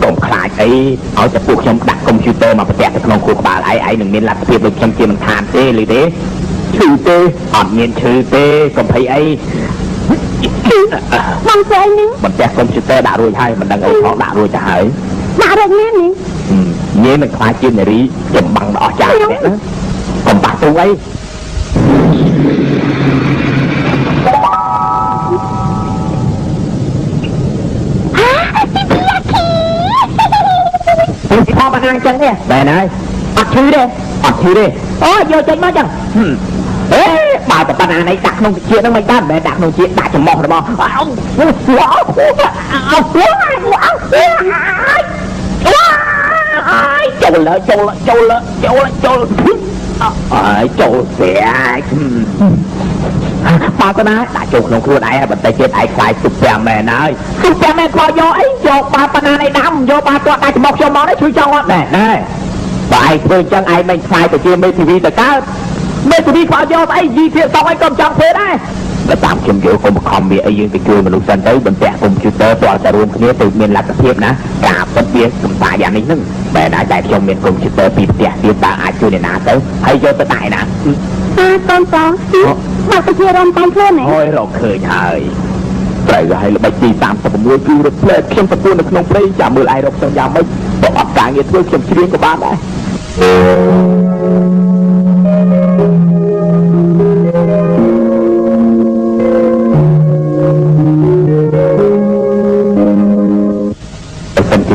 កុំខ្លាចអីឲ្យតែពួកខ្ញុំដាក់កុំព្យូទ័រមកប្រទះទៅក្នុងខួរក្បាលឯងនឹងមានលទ្ធភាពដូចខ្ញុំជាមិនខានទេឮទេឈឺទេអត់មានឈឺទេកុំភ័យអីបងស្អីហ្នឹងបន្ទះកុំព្យូទ័រដាក់រួចហើយមិនដឹងអីផងដាក់រួចទៅហើយដាក់រួចមែននេះញ៉េមិនខ្លាចជានារីចម្បាំងដល់អស់ចាស់ទេណាកុំបាក់ទូអីพ่อมานั่งจังเนี่ยแม่นายอัดชื่อเด้โอ้ยโยจังมาจังเอ๊ะบ่าวแต่ปัญหาในดักนงเชียนั่งไม่ได้แม่ดักนงเชียดักจะมองหรือเปล่าเอาโจลเลยโจเสียบ่าวก็นะดักโจนงครัวไหนบันไดเจี๊ยบไอ้ควายสุดแปมแม่นายสุดแปมแม่ควายโยไอ้โยบ่าวปัญหาในดำโยบ่าวตัวดักจะมองเชียมองได้ช่วยจังวะแม่นายบ่าวไอ้เพื่อนจังไอ้ไม่ควายแต่เจี๊ยบไม่ทีวีแต่ก้าวไม่ทีวีควายโยไอ้ยีเทียสองไอ้กำจังเพได้และตามខ្ញុំយកកុំខំវាអីយើងទៅជួយមនុស្សសិនទៅបន្ទាក់កុំព្យូទ័រទាល់តែរួមគ្នាទៅមានលទ្ធភាពណាការពិតវាសំតាយ៉ាងនេះនឹងបែរណាតែខ្ញុំមានកុំព្យូទ័រពីផ្ទះទៀតតើអាចជួយអ្នកណាទៅហើយយកទៅដាក់ឯណាកូនបងមកទៅជារំតែខ្លួនហ៎អូយរកឃើញហើយត្រូវឲ្យល្បិចទី36គឺរត់ផ្លែខ្ញុំប្រពន្ធនៅក្នុងព្រៃចាំមើលឯងរកខ្ញុំយ៉ាងម៉េចបើអត់ការងារធ្វើខ្ញុំជ្រៀងក៏បានដែរ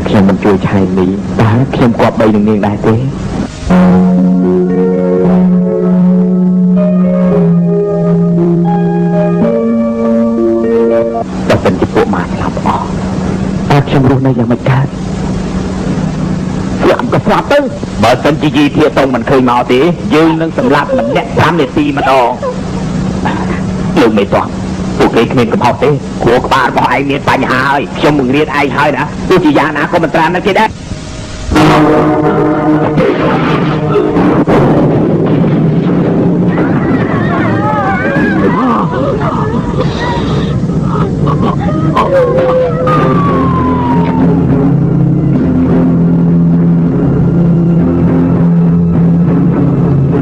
ខ្ញុំមិនជួយឆៃនេះតើខ្ញុំគប្បីនឹងនាងដែរទេបើសិនជាពួកម៉ាស្លាប់អស់តើខ្ញុំរស់នៅយ៉ាងម៉េចកើតស្លាប់ ก็ស្លាប់ទៅ បើសិនជាយីធាតុមិនឃើញមកទេយើងនឹងសម្លាប់ម្នាក់5នាទីម្ដងលោកមេតោះពួកគេគ្មានកំហុសទេគ្រួក្បាលរបស់ឯងមានបញ្ហាហើយខ្ញុំបង្រៀនឯងហើយណាទោះជាយ៉ាងណាក៏មិនត្រាំនឹងគេដែរ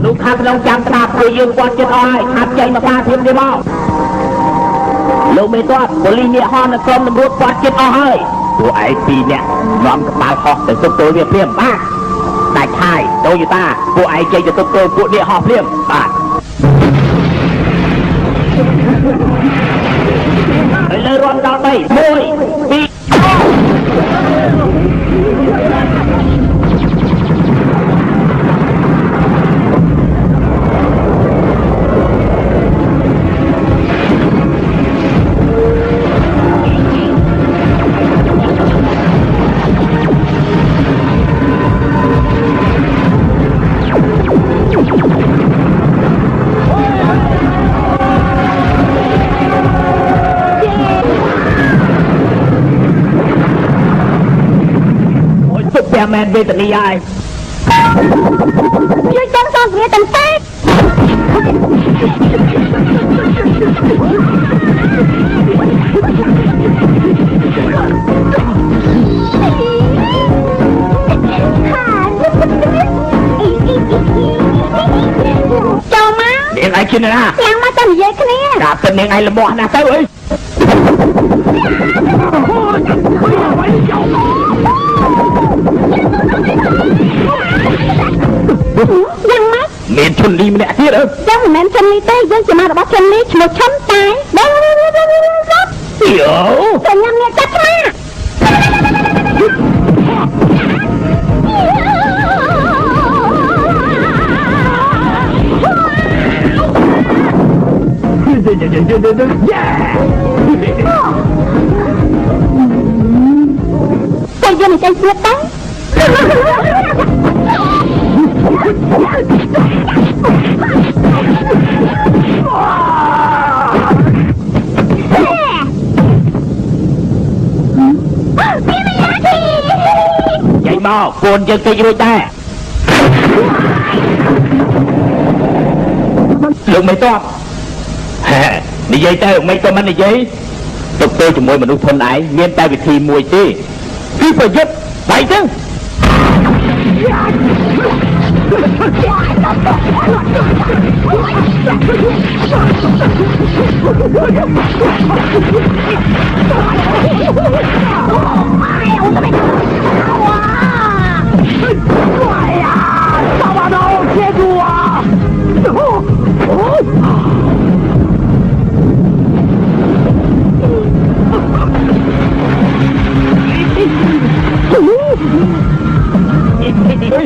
លោកខាងក្នុងចាំស្ដាប់គឺយើងគាត់ចិត្តអស់ហើយខាត់ចេញមកការធៀបនេះមកលោកមេតោះប៉ូលីសនេះហោះនៅក្រុមតម្រួតគាត់ចិត្តអស់ហើយពួកឯងពីរនាក់នាំក្បាលហោះទៅទប់ទល់វាព្រាមបាទដាច់ហើយតូយតាពួកឯងចេញទៅទប់ទល់ពួកនេះហោះព្រាមបាទឥឡូវរត់ដល់3 1 2មែនវេទនីហើយជួយចង់សងវាទាំងតែចូលមកនាងឯងជិះណាចាំមកទៅនិយាយគ្នាដាក់ទៅនាងឯងលំមាស់ណាស់ទៅអីយ៉ាងម៉េចមានឈុនលីម្នាក់ទៀតអើយ៉ាងមិនមែនឈុនលីទេយើងជាម៉ារបស់ឈុនលីឈ្មោះឈុនតែយោតែញ៉ាំអ្នកចាត់ឆ្មាតែយើងមិនចេះស្គាល់ទេchạy mau cuốn chân cây đôi ta lượng mấy to đi dây tay mấy con anh đi dây tục tôi chỉ môi mà nuôi thôn ấy miên tay bị thi mùi chi khi phải giúp vậy chứ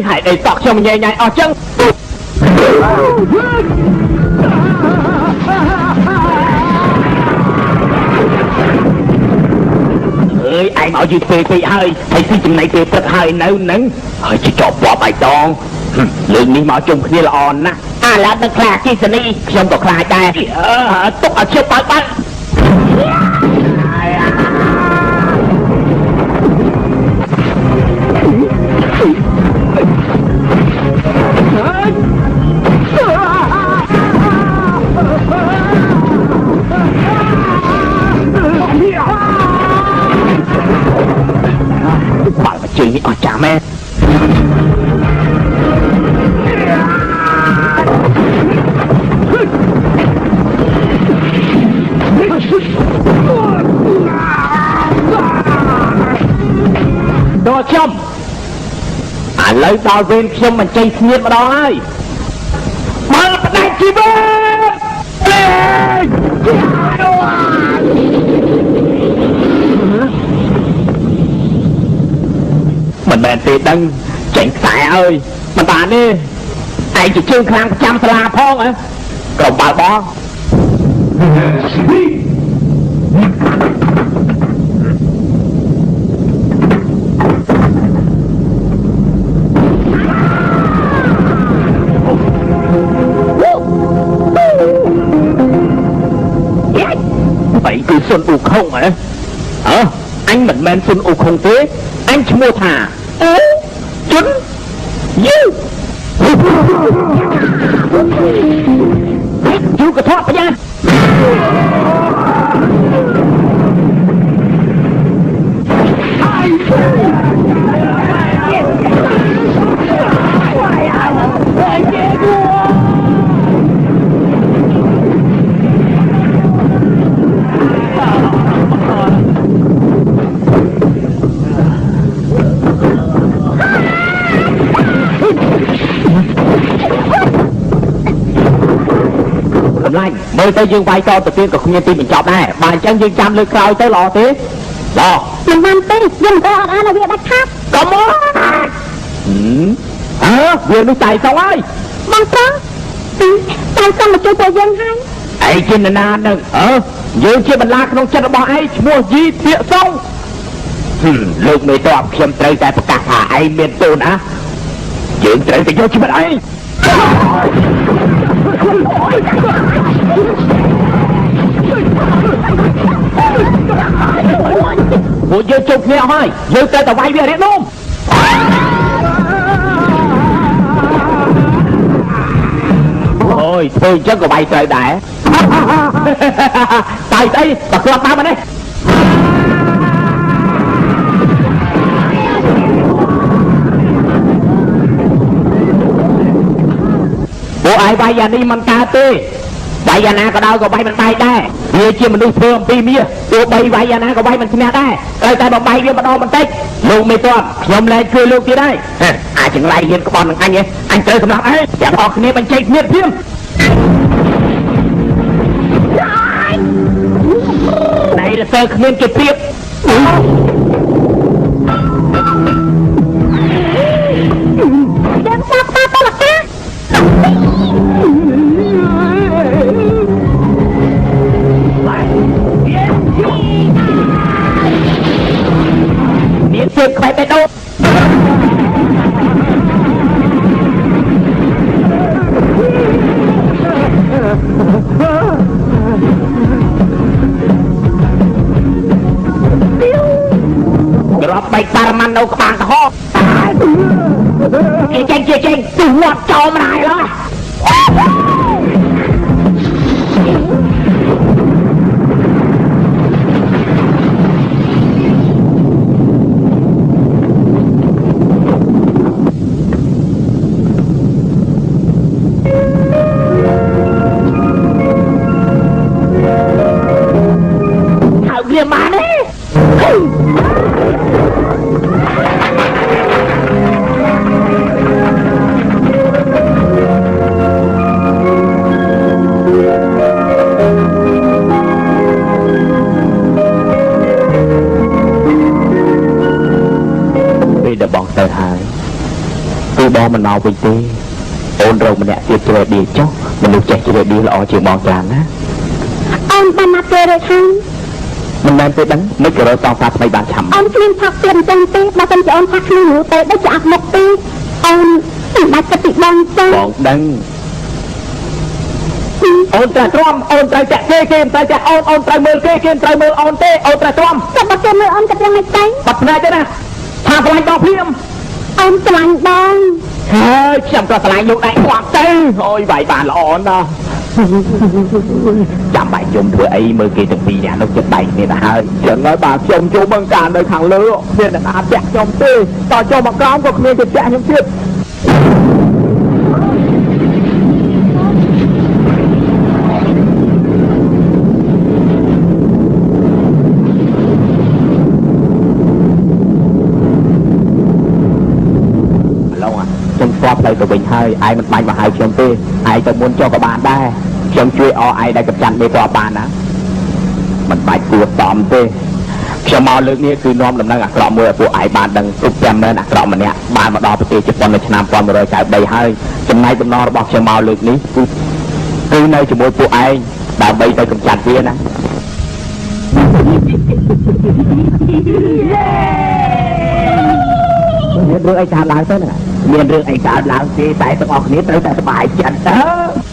hãy để tọt cho mình nhẹ nhàng ở chân ơi ai bảo gì phê phê hơi thầy xin chừng này phê phê hơi nấu nắng hơi chỉ chọc bỏ bài tòn lượng đi mở chung kia là on á là nó khla chi sân đi không có khla đây tốt ở trước bác bác bạn mà chơi ở chả mẹ đồ châm lấy đào viên châm mình chơi nhiệt vào đó ơi mà là đánh chi bên mình bèn thì đăng chỉnh xài ơi mình tàn đi anh chỉ chương khang trăm là phong á còn bà bó សុនអ៊ូខុងហ៎អញមិនមែនសុនអ៊ូខុងទេអញឈ្មោះថាជុនយូយូកថោបញ្ញាមើលទៅយើងវាយតទៅទៀតក៏គ្មានទីបញ្ចប់ដែរបើអញ្ចឹងយើងចាំលើក្រោយទៅល្អទេល្អមិនបានទេយើងក៏អត់អានឲ្យវាដាច់ខាតកុំមកវានោះចៃសងហើយបងប្រុសតែសុំមកជួយពួកយើងហើយឯងជានរណានឹងយើងជាបន្លាក្នុងចិត្តរបស់ឯងឈ្មោះយីធៀកសុងលោកមេតបខ្ញុំត្រូវតែប្រកាសថាឯងមានតួណាយើងត្រូវតែយកជីវិតឯងពួកយើងជុំគ្នាហើយយើងត្រូវតែវាយវារៀបនោះអូយធ្វើអញ្ចឹងក៏វាយត្រូវដែរតែស្អីបើគ្រាប់តាមនេះពួកឯងវាយយ៉ាងនេះមិនកើតទេវាយយ៉ាងណាក៏ដោយក៏វាយមិនបែកដែរវាជាមនុស្សធ្វើអំពីមាសទោះបីវាយយ៉ាងណាក៏វាយមិនឈ្នះដែរត្រូវតែបំបីវាម្ដងបន្តិចលោកមេតបខ្ញុំលែងជួយលោកទៀតហើយអាចង្លៃហ៊ានក្បត់នឹងអញត្រូវសម្រាប់ឯងទាំងអស់គ្នាបញ្ចេញគ្នាព្រាមណៃរសើគ្មានគេព្រៀបយើងសាប់តាតលកាមានជើងខ្វែបេះដូងក្របបែកបារម៉ាន់នៅក្បាលកហោជាចេញទូងាត់ចោលម្ដាយឡើយបងមិនមកវិញទេអូនរកម្នាក់ទៀតជ្រែឌីចុះមនុស្សចេះជ្រែឌីល្អជាងបងច្រើនណាអូនបានមកទេឬខាងមិនមែនទេដឹងមិនក៏រកសងសាថ្មីបានឆាំអូនគ្មានផាក់ទៀតអញ្ចឹងទេបើមិនជាអូនផាក់ខ្លួននោះទេដូចជាអត់មកទេអូនមិនបាច់គិតពីបងទេបងដឹងអូនត្រូវទ្រាំអូនត្រូវចាក់គេមិនត្រូវចាក់អូនត្រូវមើលគេត្រូវមើលអូនទេអូនត្រូវទ្រាំតែបើគេមើលអូនគិតយ៉ាងម៉េចទៅបាត់ផ្នែកទេណាថាខ្លាញ់បងភ្លាមអូនខ្លាញ់បងហើយខ្ញុំក៏ឆ្លាញ់លោកដែរគាត់ទៅអូយវាយបានល្អណាស់ចាំបាច់ខ្ញុំធ្វើអីមើលគេទាំងពីរនាក់នោះចិត្តបែកគ្នាទៅហើយចឹងហើយបាទខ្ញុំចូលបង្ការនៅខាងលើមានអ្នកណាចាក់ខ្ញុំទេតចូលមកក្រោមក៏គ្មានគេចាក់ខ្ញុំទៀតផ្លូវទៅវិញហើយឯងមិនបាច់មកហៅខ្ញុំទេឯងទៅមុនចុះក៏បានដែរខ្ញុំជួយអឯងដែលកំចាត់មេតបបានណាមិនបាច់គួរតំទេខ្ញុំមកលើកនេះគឺនាំដំណឹងអាក្រក់មួយឲ្យពួកឯងបានដឹងគ្រប់ទាំងមែនអាក្រក់ម្នាក់បានមកដល់ប្រទេសជប៉ុននៅឆ្នាំ1993ហើយចំណែកបំណងរបស់ខ្ញុំមកលើកនេះគឺនៅជាមួយពួកឯងដើម្បីទៅកំចាត់វាណាមានរឿងអីកើតឡើងទៅណាមានរឿងអីកើតឡើងទេតែទាំងអស់គ្នាត្រូវតែសប្បាយចិត្តទៅ